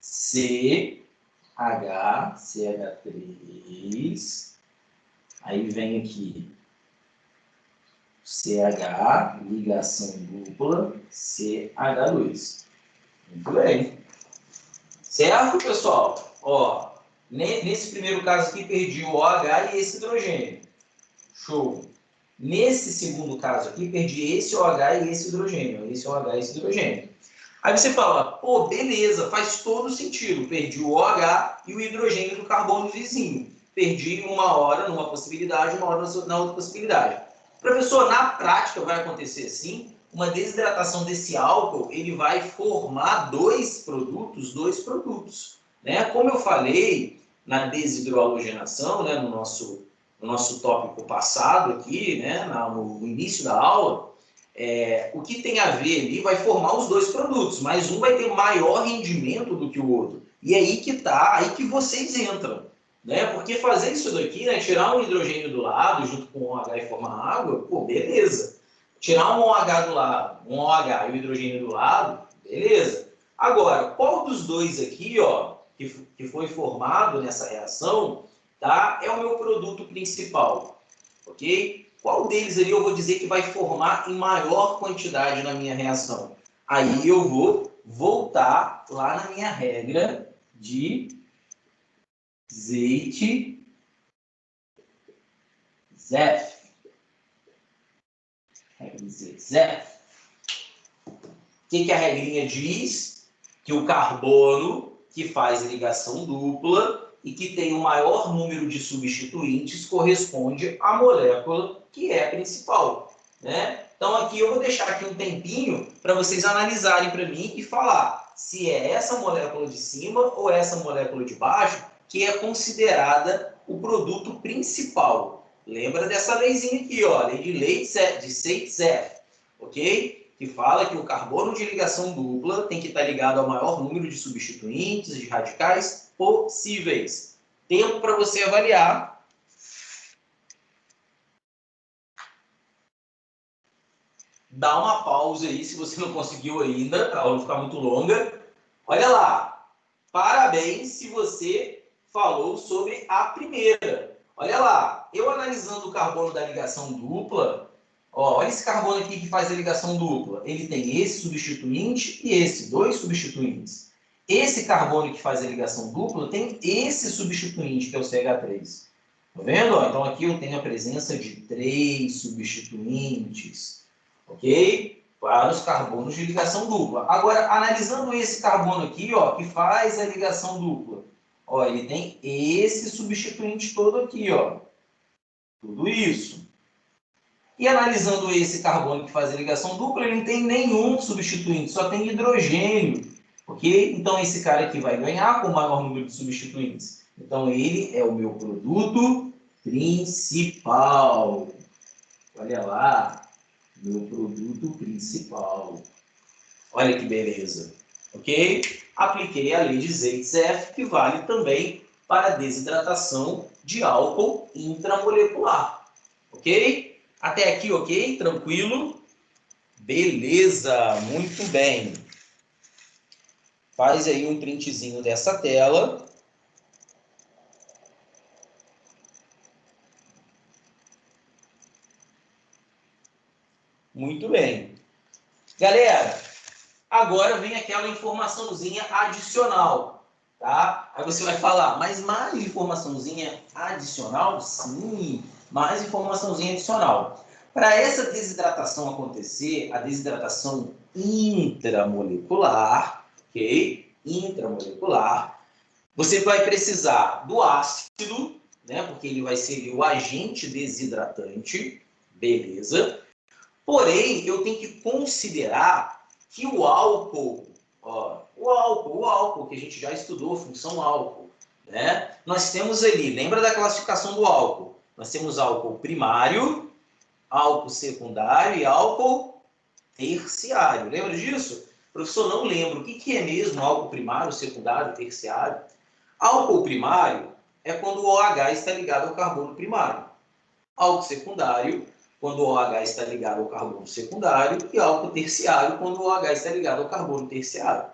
CH, CH3. Aí vem aqui CH, ligação dupla, CH2. Muito bem. Certo, pessoal? Ó. Nesse primeiro caso aqui, perdi o OH e esse hidrogênio. Show. Nesse segundo caso aqui, perdi esse OH e esse hidrogênio. Esse OH e esse hidrogênio. Aí você fala, pô, beleza, faz todo sentido. Perdi o OH e o hidrogênio do carbono vizinho. Perdi uma hora numa possibilidade, uma hora na outra possibilidade. Professor, na prática vai acontecer assim, uma desidratação desse álcool, ele vai formar dois produtos. Né? Como eu falei, na desidrohalogenação, né, no nosso tópico passado aqui, né, no início da aula, o que tem a ver ali vai formar os dois produtos, mas um vai ter maior rendimento do que o outro. E aí que tá, aí que vocês entram. Né? Porque fazer isso daqui, né, tirar um hidrogênio do lado junto com um OH e formar água, pô, beleza. Tirar um OH do lado, um OH e o hidrogênio do lado, beleza. Agora, qual dos dois aqui, ó, que foi formado nessa reação, tá, é o meu produto principal, ok? Qual deles ali eu vou dizer que vai formar em maior quantidade na minha reação? Aí eu vou voltar lá na minha regra de Zeit, Zef. Regra de Zef. O que a regrinha diz? Que o carbono que faz a ligação dupla e que tem o maior número de substituintes corresponde à molécula que é a principal. Né? Então, aqui eu vou deixar aqui um tempinho para vocês analisarem para mim e falar se é essa molécula de cima ou essa molécula de baixo que é considerada o produto principal. Lembra dessa leizinha aqui, ó, lei de Zeit-Zef, ok? Que fala que o carbono de ligação dupla tem que estar ligado ao maior número de substituintes, de radicais possíveis. Tempo para você avaliar. Dá uma pausa aí se você não conseguiu ainda, para a aula não ficar muito longa. Olha lá. Parabéns se você falou sobre a primeira. Olha lá. Eu analisando o carbono da ligação dupla, ó, olha esse carbono aqui que faz a ligação dupla. Ele tem esse substituinte e esse, dois substituintes. Esse carbono que faz a ligação dupla tem esse substituinte, que é o CH3. Tá vendo? Então aqui eu tenho a presença de 3 substituintes, ok? Para os carbonos de ligação dupla. Agora, analisando esse carbono aqui, ó, que faz a ligação dupla, ó, ele tem esse substituinte todo aqui, ó. Tudo isso. E analisando esse carbono que faz a ligação dupla, ele não tem nenhum substituinte, só tem hidrogênio, ok? Então, esse cara aqui vai ganhar com o maior número de substituintes. Então, ele é o meu produto principal. Olha lá, meu produto principal. Olha que beleza, ok? Apliquei a lei de Zeit-Zef, que vale também para a desidratação de álcool intramolecular, ok? Até aqui, ok? Tranquilo? Beleza, muito bem. Faz aí um printzinho dessa tela Muito bem. Galera, agora vem aquela informaçãozinha adicional, tá? Aí você vai falar, mas mais informaçãozinha adicional? Sim, mais informaçãozinha adicional. Para essa desidratação acontecer, a desidratação intramolecular, ok? Intramolecular, você vai precisar do ácido, né? Porque ele vai ser o agente desidratante, beleza? Porém, eu tenho que considerar que o álcool, ó, o álcool que a gente já estudou, função álcool, né? Nós temos ali, lembra da classificação do álcool? Nós temos álcool primário, álcool secundário e álcool terciário. Lembra disso? Professor, não lembro. O que é mesmo álcool primário, secundário, terciário? Álcool primário é quando o OH está ligado ao carbono primário. Álcool secundário, quando o OH está ligado ao carbono secundário, e álcool terciário, quando o OH está ligado ao carbono terciário.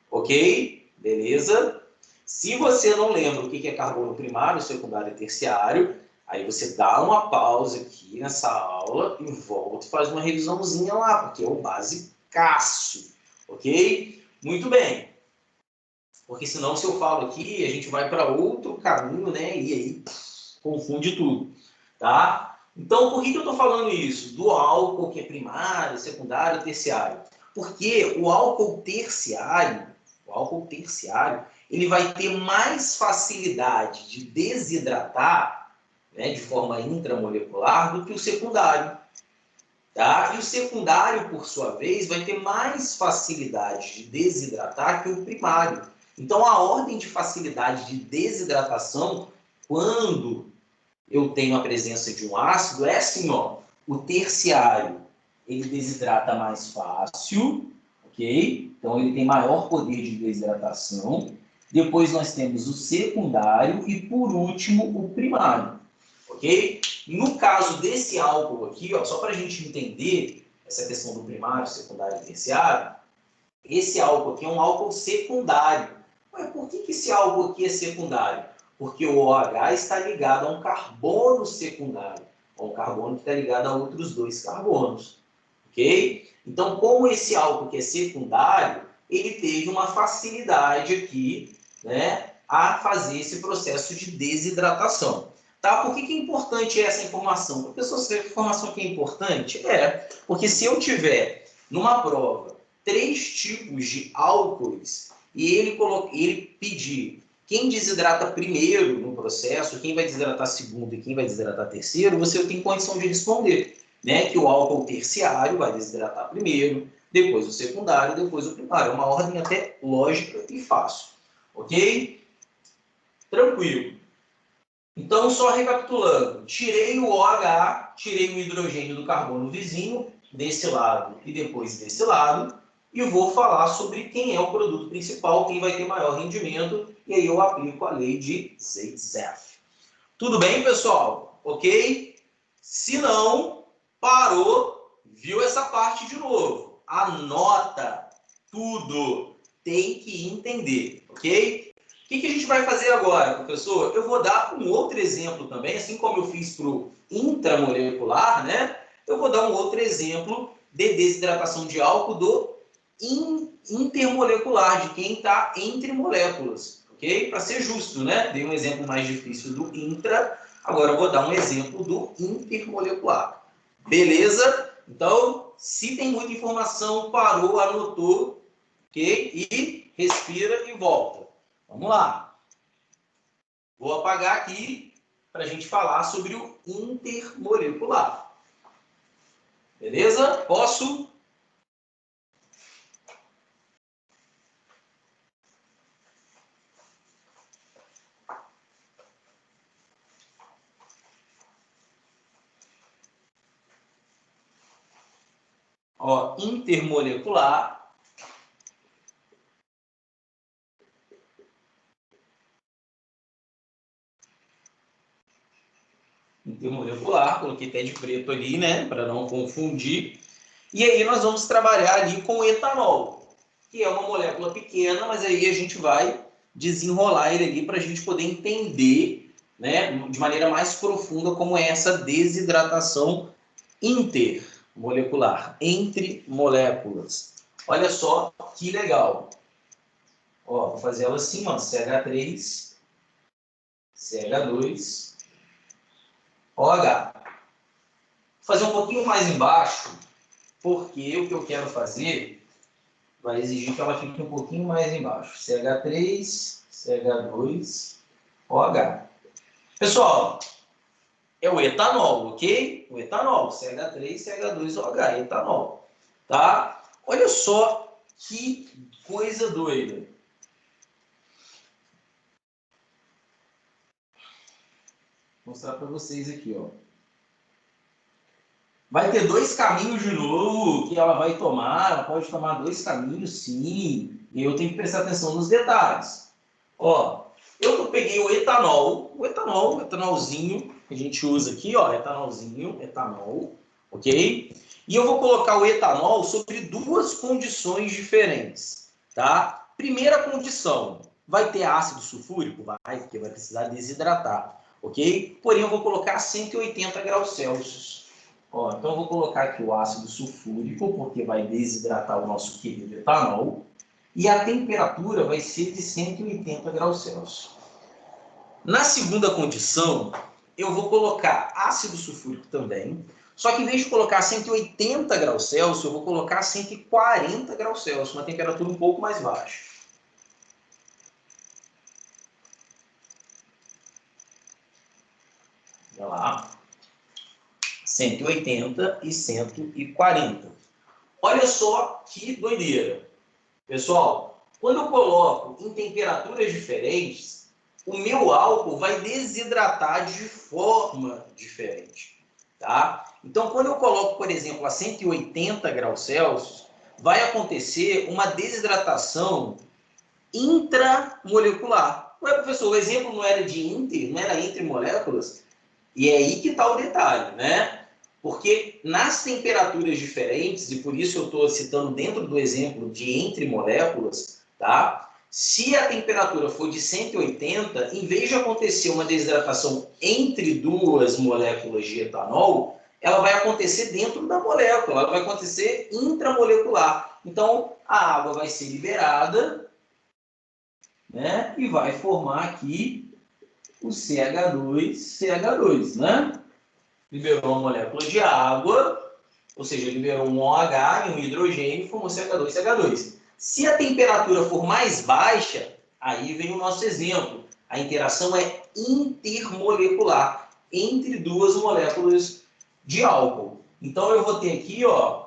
Ok? Beleza? Se você não lembra o que é carbono primário, secundário e terciário, aí você dá uma pausa aqui nessa aula e volta e faz uma revisãozinha lá, porque é o basicaço. Ok? Muito bem. Porque senão, se eu falo aqui, a gente vai para outro caminho, né? E aí confunde tudo. Tá? Então, por que eu estou falando isso? Do álcool que é primário, secundário, terciário. Porque o álcool terciário, ele vai ter mais facilidade de desidratar, né, de forma intramolecular do que o secundário. Tá? E o secundário, por sua vez, vai ter mais facilidade de desidratar que o primário. Então, a ordem de facilidade de desidratação, quando eu tenho a presença de um ácido, é assim, ó, o terciário, ele desidrata mais fácil, ok? Então, ele tem maior poder de desidratação. Depois, nós temos o secundário e, por último, o primário, ok? No caso desse álcool aqui, ó, só para a gente entender essa questão do primário, secundário e terciário, esse álcool aqui é um álcool secundário. Mas por que esse álcool aqui é secundário? Porque o OH está ligado a um carbono secundário, a um carbono que está ligado a outros dois carbonos, ok? Então, como esse álcool que é secundário, ele teve uma facilidade aqui, né, a fazer esse processo de desidratação. Tá? Por que é importante essa informação? Professor, essa informação que é importante? Porque se eu tiver numa prova 3 tipos de álcoois e ele pedir quem desidrata primeiro no processo, quem vai desidratar segundo e quem vai desidratar terceiro, você tem condição de responder, né? Que o álcool terciário vai desidratar primeiro, depois o secundário, depois o primário. É uma ordem até lógica e fácil, ok? Tranquilo. Então, só recapitulando, tirei o OH, tirei o hidrogênio do carbono vizinho, desse lado e depois desse lado, e vou falar sobre quem é o produto principal, quem vai ter maior rendimento, e aí eu aplico a lei de Zaitsev. Tudo bem, pessoal? Ok? Se não, parou, viu essa parte de novo. Anota tudo. Tem que entender, ok? O que a gente vai fazer agora, professor? Eu vou dar um outro exemplo também, assim como eu fiz para o intramolecular, né? Eu vou dar um outro exemplo de desidratação de álcool do intermolecular, de quem está entre moléculas, ok? Para ser justo, né? Dei um exemplo mais difícil do intra, agora eu vou dar um exemplo do intermolecular. Beleza? Então, se tem muita informação, parou, anotou, ok? E respira e volta. Vamos lá. Vou apagar aqui para a gente falar sobre o intermolecular. Beleza? Posso? Ó, intermolecular. Intermolecular, coloquei pé de preto ali, né, para não confundir. E aí nós vamos trabalhar ali com o etanol, que é uma molécula pequena, mas aí a gente vai desenrolar ele ali para a gente poder entender, né, de maneira mais profunda como é essa desidratação molecular, entre moléculas. Olha só que legal. Ó, vou fazer ela assim, ó, CH3, CH2, OH. Vou fazer um pouquinho mais embaixo, porque o que eu quero fazer vai exigir que ela fique um pouquinho mais embaixo. CH3, CH2, OH. Pessoal, é o etanol, ok? O etanol, CH3, CH2OH, etanol. Tá? Olha só que coisa doida. Vou mostrar para vocês aqui, ó. Vai ter dois caminhos de novo que ela vai tomar. Ela pode tomar dois caminhos, sim. E eu tenho que prestar atenção nos detalhes. Ó, eu peguei o etanolzinho que a gente usa aqui, ó, etanol, ok? E eu vou colocar o etanol sobre duas condições diferentes, tá? Primeira condição, vai ter ácido sulfúrico? Vai, porque vai precisar desidratar, ok? Porém, eu vou colocar a 180 graus Celsius. Ó, então eu vou colocar aqui o ácido sulfúrico, porque vai desidratar o nosso querido etanol. E a temperatura vai ser de 180 graus Celsius. Na segunda condição, eu vou colocar ácido sulfúrico também, só que em vez de colocar 180 graus Celsius, eu vou colocar 140 graus Celsius, uma temperatura um pouco mais baixa. Olha lá. 180 e 140. Olha só que doideira. Pessoal, quando eu coloco em temperaturas diferentes, o meu álcool vai desidratar de forma diferente, tá? Então, quando eu coloco, por exemplo, a 180 graus Celsius, vai acontecer uma desidratação intramolecular. Ué, professor, o exemplo não era de não era entre moléculas? E é aí que está o detalhe, né? Porque nas temperaturas diferentes, e por isso eu estou citando dentro do exemplo de entre moléculas, tá? Se a temperatura for de 180, em vez de acontecer uma desidratação entre duas moléculas de etanol, ela vai acontecer dentro da molécula, ela vai acontecer intramolecular. Então, a água vai ser liberada, né? E vai formar aqui o CH2, né? Liberou uma molécula de água, ou seja, liberou um OH e um hidrogênio, formou CH2. Se a temperatura for mais baixa, aí vem o nosso exemplo. A interação é intermolecular, entre duas moléculas de álcool. Então, eu vou ter aqui, ó,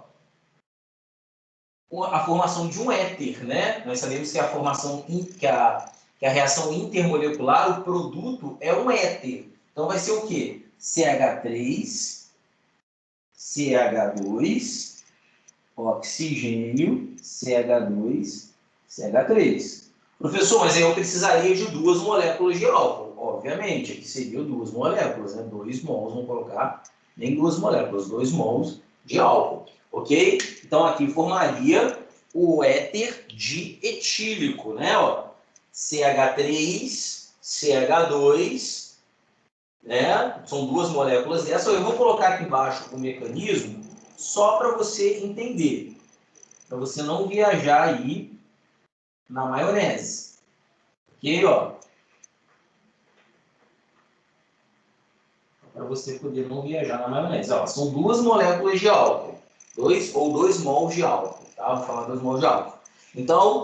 a formação de um éter, né? Nós sabemos que a formação, que a reação intermolecular, o produto é um éter. Então, vai ser o quê? CH3, CH2, oxigênio, CH2, CH3. Professor, mas aí eu precisaria de duas moléculas de álcool. Obviamente, aqui seriam duas moléculas, né? 2 mols, vamos colocar, nem duas moléculas, 2 mols de álcool, ok? Então, aqui formaria o éter dietílico, né? Ó, CH3, CH2, né? São duas moléculas dessas. Eu vou colocar aqui embaixo o mecanismo só para você entender, para você não viajar aí na maionese. Ok, ó? Para você poder não viajar na maionese. Ó, são duas moléculas de álcool, 2 mols de álcool, tá? Vou falar 2 mols de álcool. Então,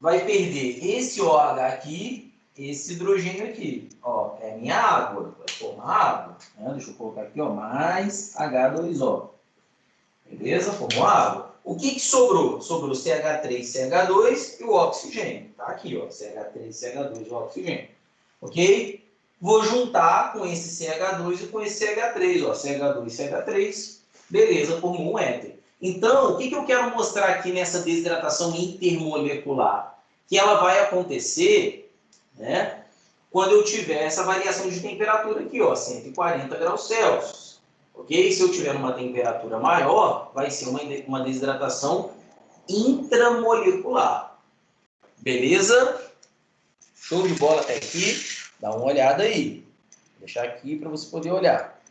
vai perder esse OH aqui, esse hidrogênio aqui. Ó, é minha água, vai formar água. Né? Deixa eu colocar aqui, ó, mais H2O. Beleza? Formou água. O que sobrou? Sobrou CH3, CH2 e o oxigênio. Tá aqui, ó, CH3, CH2 e o oxigênio. Ok? Vou juntar com esse CH2 e com esse CH3, ó, CH2 e CH3. Beleza, formou um éter. Então, o que eu quero mostrar aqui nessa desidratação intermolecular? Que ela vai acontecer, né, quando eu tiver essa variação de temperatura aqui, ó, 140 graus Celsius. Ok? Se eu tiver uma temperatura maior, vai ser uma desidratação intramolecular. Beleza? Show de bola até aqui? Dá uma olhada aí. Vou deixar aqui para você poder olhar.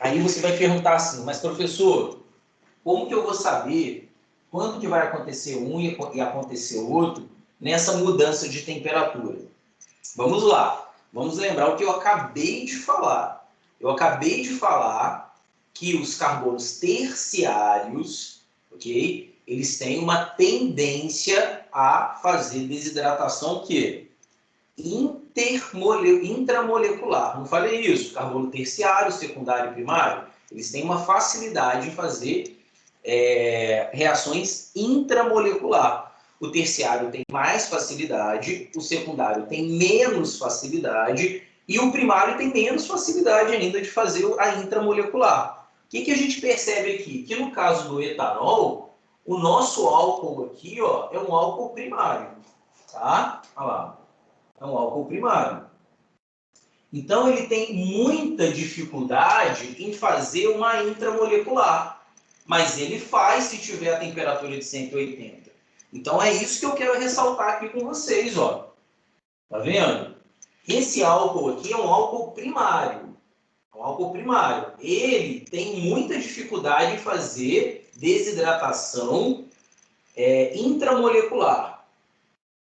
Aí você vai perguntar assim, mas professor, como que eu vou saber quando que vai acontecer um e acontecer outro nessa mudança de temperatura? Vamos lá, vamos lembrar o que eu acabei de falar. Eu acabei de falar que os carbonos terciários, ok? Eles têm uma tendência a fazer desidratação que intramolecular. Não falei isso? Carbono terciário, secundário e primário, eles têm uma facilidade em fazer reações intramolecular. O terciário tem mais facilidade, o secundário tem menos facilidade e o primário tem menos facilidade ainda de fazer a intramolecular. O que a gente percebe aqui? Que no caso do etanol, o nosso álcool aqui, ó, é um álcool primário, tá? Olha lá, é um álcool primário. Então, ele tem muita dificuldade em fazer uma intramolecular, mas ele faz se tiver a temperatura de 180. Então, é isso que eu quero ressaltar aqui com vocês, ó. Tá vendo? Esse álcool aqui é um álcool primário. É um álcool primário. Ele tem muita dificuldade em fazer desidratação intramolecular.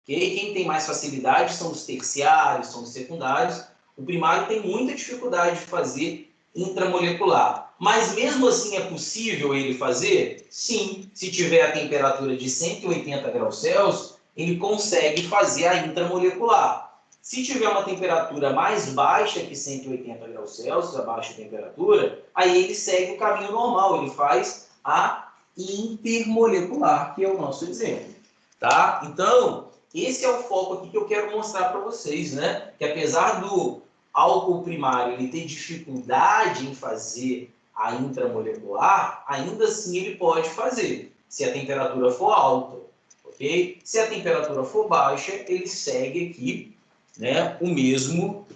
Okay? Quem tem mais facilidade são os terciários, são os secundários. O primário tem muita dificuldade de fazer intramolecular. Mas mesmo assim é possível ele fazer? Sim. Se tiver a temperatura de 180 graus Celsius, ele consegue fazer a intramolecular. Se tiver uma temperatura mais baixa que 180 graus Celsius, a baixa temperatura, aí ele segue o caminho normal, ele faz a intermolecular, que é o nosso exemplo. Tá? Então, esse é o foco aqui que eu quero mostrar para vocês, né? Que apesar do álcool primário ele ter dificuldade em fazer a intramolecular, ainda assim ele pode fazer, se a temperatura for alta, ok? Se a temperatura for baixa, ele segue aqui, né, o mesmo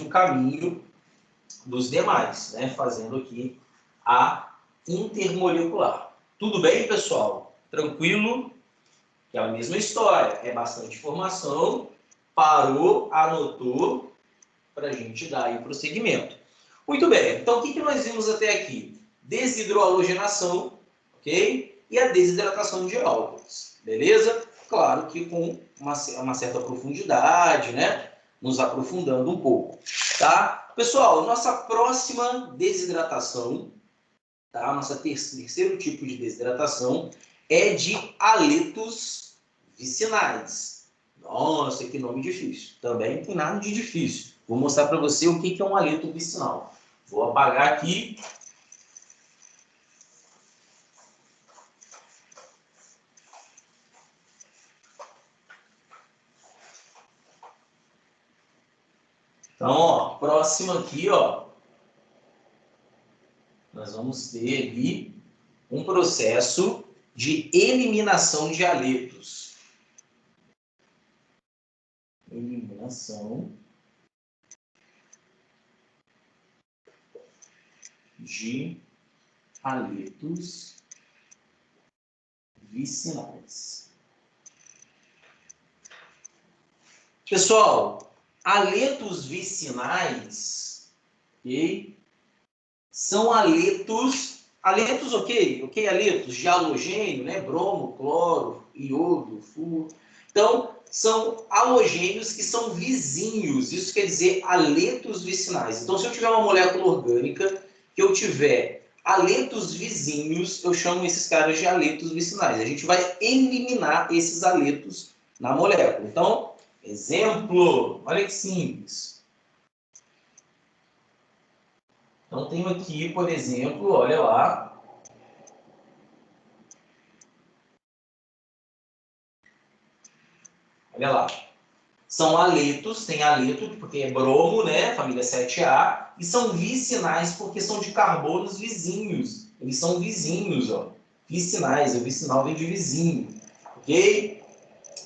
caminho dos demais, né? Fazendo aqui a intermolecular. Tudo bem, pessoal? Tranquilo? Que é a mesma história, é bastante informação, parou, anotou, para a gente dar aí prosseguimento. Muito bem, então o que nós vimos até aqui? Desidrohalogenação, ok? E a desidratação de álcools, beleza? Claro que com uma certa profundidade, né? Nos aprofundando um pouco, tá? Pessoal, nossa próxima desidratação, tá? Nosso terceiro tipo de desidratação é de haletos vicinais. Nossa, que nome difícil. Também não tem nada de difícil. Vou mostrar para você o que é um haleto vicinal. Vou apagar aqui. Então, ó, próximo aqui, ó, nós vamos ter ali um processo de eliminação de haletos. Eliminação de haletos vicinais. Pessoal, haletos vicinais, ok? São haletos, ok, haletos de halogênio, né? Bromo, cloro, iodo, flúor. Então, são halogênios que são vizinhos, isso quer dizer haletos vicinais. Então, se eu tiver uma molécula orgânica, que eu tiver haletos vizinhos, eu chamo esses caras de haletos vicinais. A gente vai eliminar esses haletos na molécula. Então, exemplo, olha que simples. Então, tenho aqui, por exemplo, olha lá. Olha lá. São haletos, tem haleto, porque é bromo, né? Família 7A. E são vicinais, porque são de carbonos vizinhos. Eles são vizinhos, ó. Vicinais, o vicinal vem de vizinho. Ok?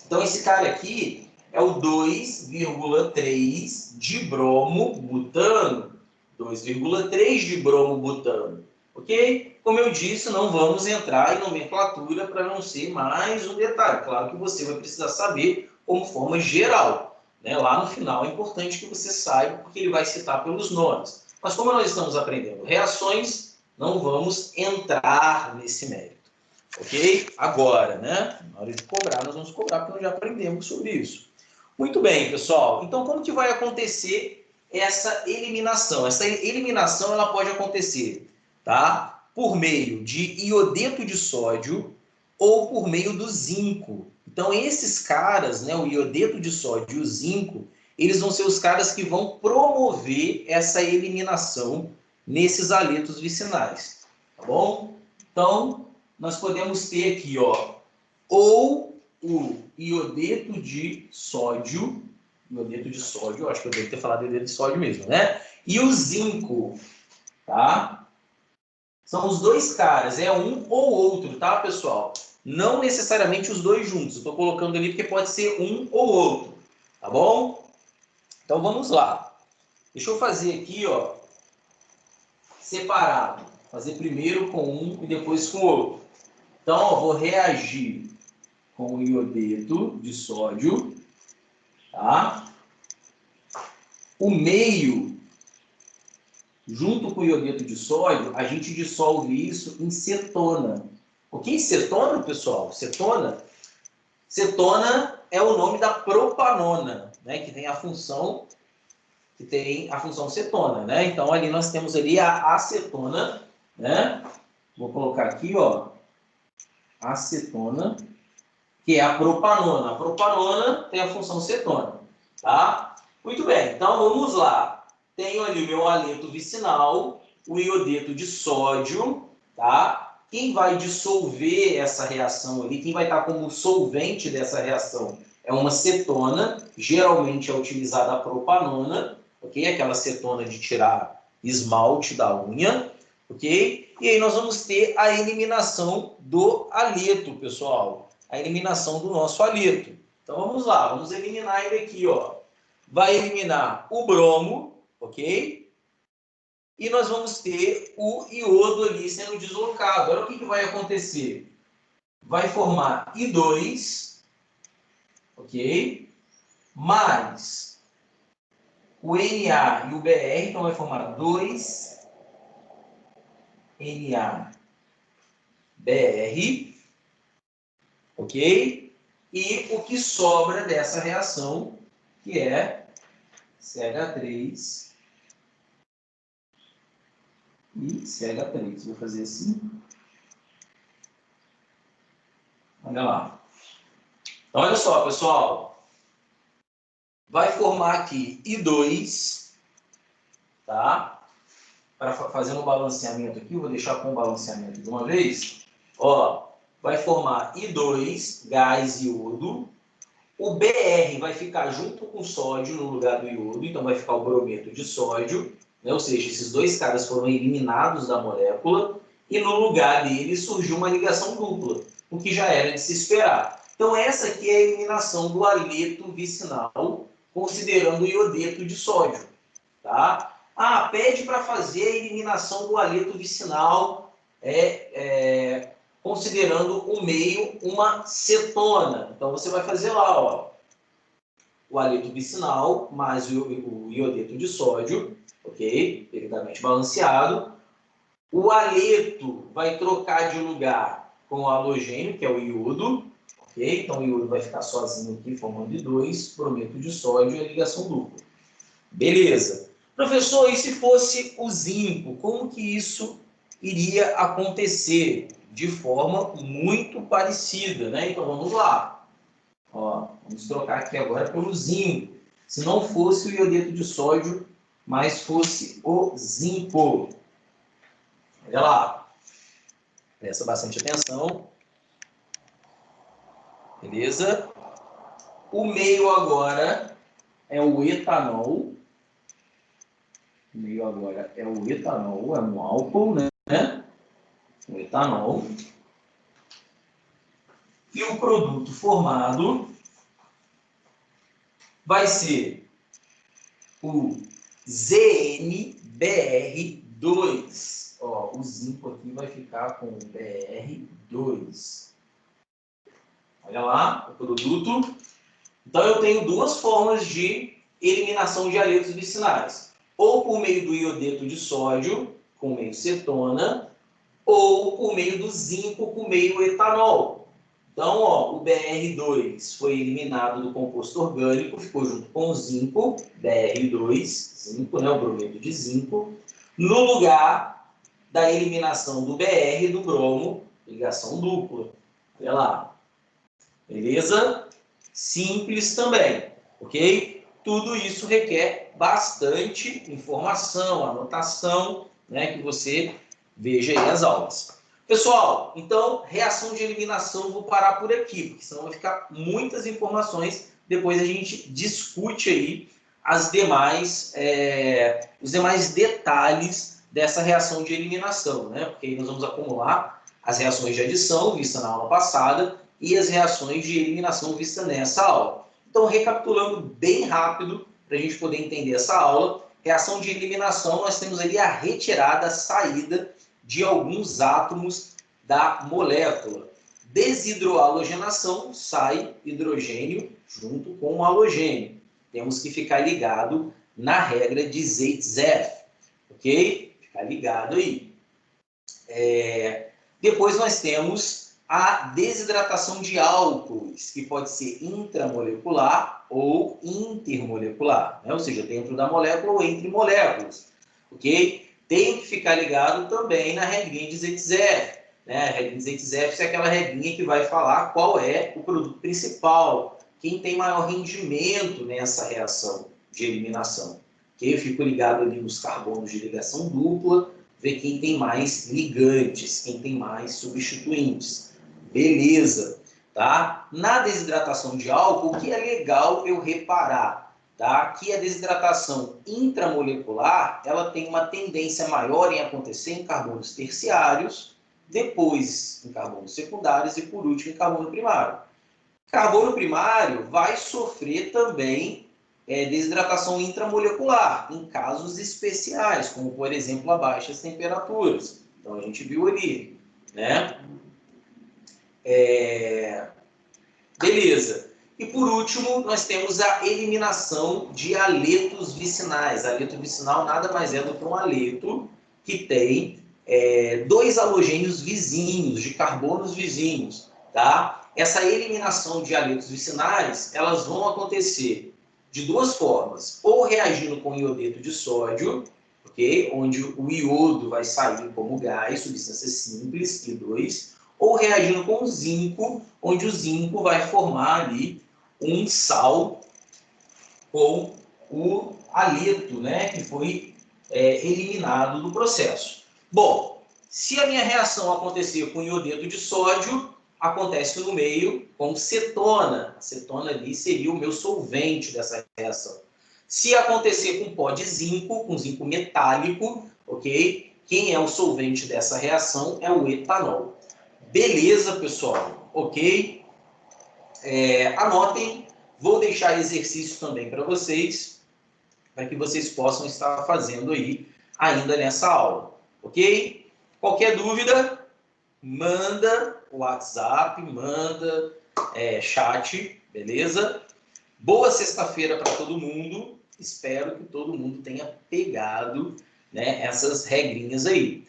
Então, esse cara aqui é o 2,3 de bromo butano. 2,3 de bromo butano. Ok? Como eu disse, não vamos entrar em nomenclatura para não ser mais um detalhe. Claro que você vai precisar saber como forma geral, né? Lá no final é importante que você saiba, porque ele vai citar pelos nomes. Mas como nós estamos aprendendo reações, não vamos entrar nesse mérito. Ok? Agora, né? Na hora de cobrar, nós vamos cobrar porque nós já aprendemos sobre isso. Muito bem, pessoal. Então, como que vai acontecer essa eliminação? Essa eliminação ela pode acontecer, tá? Por meio de iodeto de sódio ou por meio do zinco. Então, esses caras, né, o iodeto de sódio e o zinco, eles vão ser os caras que vão promover essa eliminação nesses aletos vicinais, tá bom? Então, nós podemos ter aqui, ó, ou o iodeto de sódio, acho que eu devo ter falado iodeto de sódio mesmo, né? E o zinco, tá? São os dois caras, é um ou outro, tá, pessoal? Não necessariamente os dois juntos, eu estou colocando ali porque pode ser um ou outro, tá bom? Então vamos lá. Deixa eu fazer aqui, ó, separado. Fazer primeiro com um e depois com o outro. Então, ó, vou reagir com o iodeto de sódio, tá? O meio, junto com o iodeto de sódio, a gente dissolve isso em cetona. O que é cetona, pessoal? Cetona é o nome da propanona, né? Que tem a função cetona, né? Então ali nós temos ali a acetona, né? Vou colocar aqui, ó, acetona, que é a propanona. A propanona tem a função cetona, tá? Muito bem, então vamos lá. Tenho ali o meu aleto vicinal, o iodeto de sódio, tá? Quem vai dissolver essa reação ali, quem vai estar como solvente dessa reação é uma cetona, geralmente é utilizada a propanona, ok? Aquela cetona de tirar esmalte da unha, ok? E aí nós vamos ter a eliminação do aleto, pessoal. A eliminação do nosso aleto. Então vamos lá, vamos eliminar ele aqui, ó. Vai eliminar o bromo, ok? E nós vamos ter o iodo ali sendo deslocado. Olha o que vai acontecer. Vai formar I2, ok? Mais o Na e o Br, então vai formar 2NaBr, ok? E o que sobra dessa reação, que é CH3 e CH3. Vou fazer assim. Olha lá. Então, olha só, pessoal. Vai formar aqui I2, tá? Para fazer um balanceamento aqui, eu vou deixar com o balanceamento de uma vez. Ó, vai formar I2, gás iodo. O Br vai ficar junto com o sódio no lugar do iodo, então vai ficar o brometo de sódio, né? Ou seja, esses dois caras foram eliminados da molécula e no lugar dele surgiu uma ligação dupla, o que já era de se esperar. Então essa aqui é a eliminação do aleto vicinal, considerando o iodeto de sódio, tá? Ah, pede para fazer a eliminação do aleto vicinal considerando o meio uma cetona. Então você vai fazer lá, ó, o aleto vicinal mais o iodeto de sódio, ok? Devidamente balanceado. O aleto vai trocar de lugar com o halogênio, que é o iodo, ok? Então o iodo vai ficar sozinho aqui, formando I2, brometo de sódio e a ligação dupla. Beleza. Professor, e se fosse o zinco, como que isso iria acontecer? De forma muito parecida, né? Então vamos lá. Ó, vamos trocar aqui agora pelo zinco. Se não fosse o iodeto de sódio, mas fosse o zinco. Olha lá. Presta bastante atenção. Beleza? O meio agora é o etanol. O meio agora é o etanol, é um álcool, né? O etanol. E o produto formado vai ser o ZnBr2. Ó, o zinco aqui vai ficar com o Br2. Olha lá, o produto. Então, eu tenho duas formas de eliminação de aletos vicinais. ou por meio do iodeto de sódio, com meio cetona, ou por meio do zinco, com meio etanol. Então, ó, o BR2 foi eliminado do composto orgânico, ficou junto com o zinco, BR2, zinco, né, o brometo de zinco, no lugar da eliminação do BR do bromo, ligação dupla. Olha lá. Beleza? Simples também, ok? Tudo isso requer bastante informação, anotação, né, que você veja aí as aulas. Pessoal, então, reação de eliminação, vou parar por aqui, porque senão vai ficar muitas informações, depois a gente discute aí os demais detalhes dessa reação de eliminação, né? Porque aí nós vamos acumular as reações de adição, vista na aula passada, e as reações de eliminação vista nessa aula. Então, recapitulando bem rápido, para a gente poder entender essa aula, reação de eliminação, nós temos ali a retirada, a saída de alguns átomos da molécula. Desidrohalogenação, sai hidrogênio junto com o halogênio. Temos que ficar ligado na regra de Zaitsev, ok? Ficar ligado aí. Depois nós temos a desidratação de álcoois, que pode ser intramolecular ou intermolecular, né? Ou seja, dentro da molécula ou entre moléculas, ok? Tem que ficar ligado também na regrinha de Zaitsev, né? A regrinha de Zaitsev é aquela regrinha que vai falar qual é o produto principal, quem tem maior rendimento nessa reação de eliminação. Ok? Eu fico ligado ali nos carbonos de ligação dupla, ver quem tem mais ligantes, quem tem mais substituintes. Beleza, tá? Na desidratação de álcool, o que é legal eu reparar, tá? Que a desidratação intramolecular, ela tem uma tendência maior em acontecer em carbonos terciários, depois em carbonos secundários e por último em carbono primário. Carbono primário vai sofrer também desidratação intramolecular, em casos especiais, como, por exemplo, a baixas temperaturas. Então, a gente viu ali, né? Beleza. E, por último, nós temos a eliminação de aletos vicinais. Aleto vicinal nada mais é do que um aleto que tem dois halogênios vizinhos, de carbonos vizinhos, tá? Essa eliminação de aletos vicinais, elas vão acontecer de duas formas, ou reagindo com iodeto de sódio, ok? Onde o iodo vai sair como gás, substância simples, I2, ou reagindo com o zinco, onde o zinco vai formar ali um sal com o aleto, né, que foi eliminado do processo. Bom, se a minha reação acontecer com iodeto de sódio, acontece no meio com cetona. A cetona ali seria o meu solvente dessa reação. Se acontecer com pó de zinco, com zinco metálico, ok? Quem é o solvente dessa reação é o etanol. Beleza, pessoal? Ok? Anotem. Vou deixar exercício também para vocês, para que vocês possam estar fazendo aí ainda nessa aula. Ok? Qualquer dúvida, manda WhatsApp, manda chat, beleza? Boa sexta-feira para todo mundo. Espero que todo mundo tenha pegado, né, essas regrinhas aí.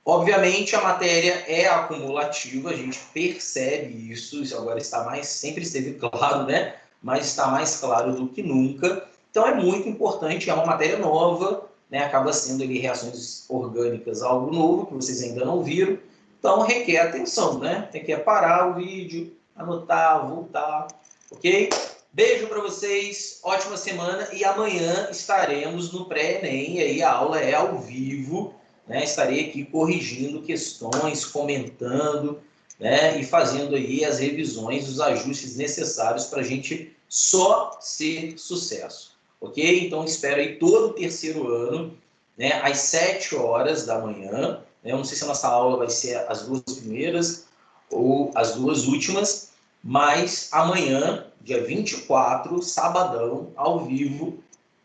Obviamente, a matéria é acumulativa, a gente percebe isso agora está mais, sempre esteve claro, né? Mas está mais claro do que nunca. Então, é muito importante, é uma matéria nova, né? Acaba sendo ali reações orgânicas, algo novo que vocês ainda não viram. Então, requer atenção, né? Tem que parar o vídeo, anotar, voltar, ok? Beijo para vocês, ótima semana e amanhã estaremos no pré-ENEM, e aí a aula é ao vivo, né? Estarei aqui corrigindo questões, comentando, né? E fazendo aí as revisões, os ajustes necessários para a gente só ser sucesso, ok? Então espero aí todo o terceiro ano, né? Às 7 horas da manhã, né? Eu não sei se a nossa aula vai ser as duas primeiras ou as duas últimas, mas amanhã, dia 24, sabadão, ao vivo,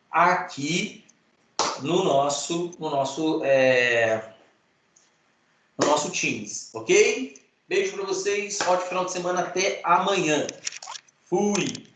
aqui no nosso Teams, ok? Beijo para vocês, ótimo final de semana, até amanhã. Fui!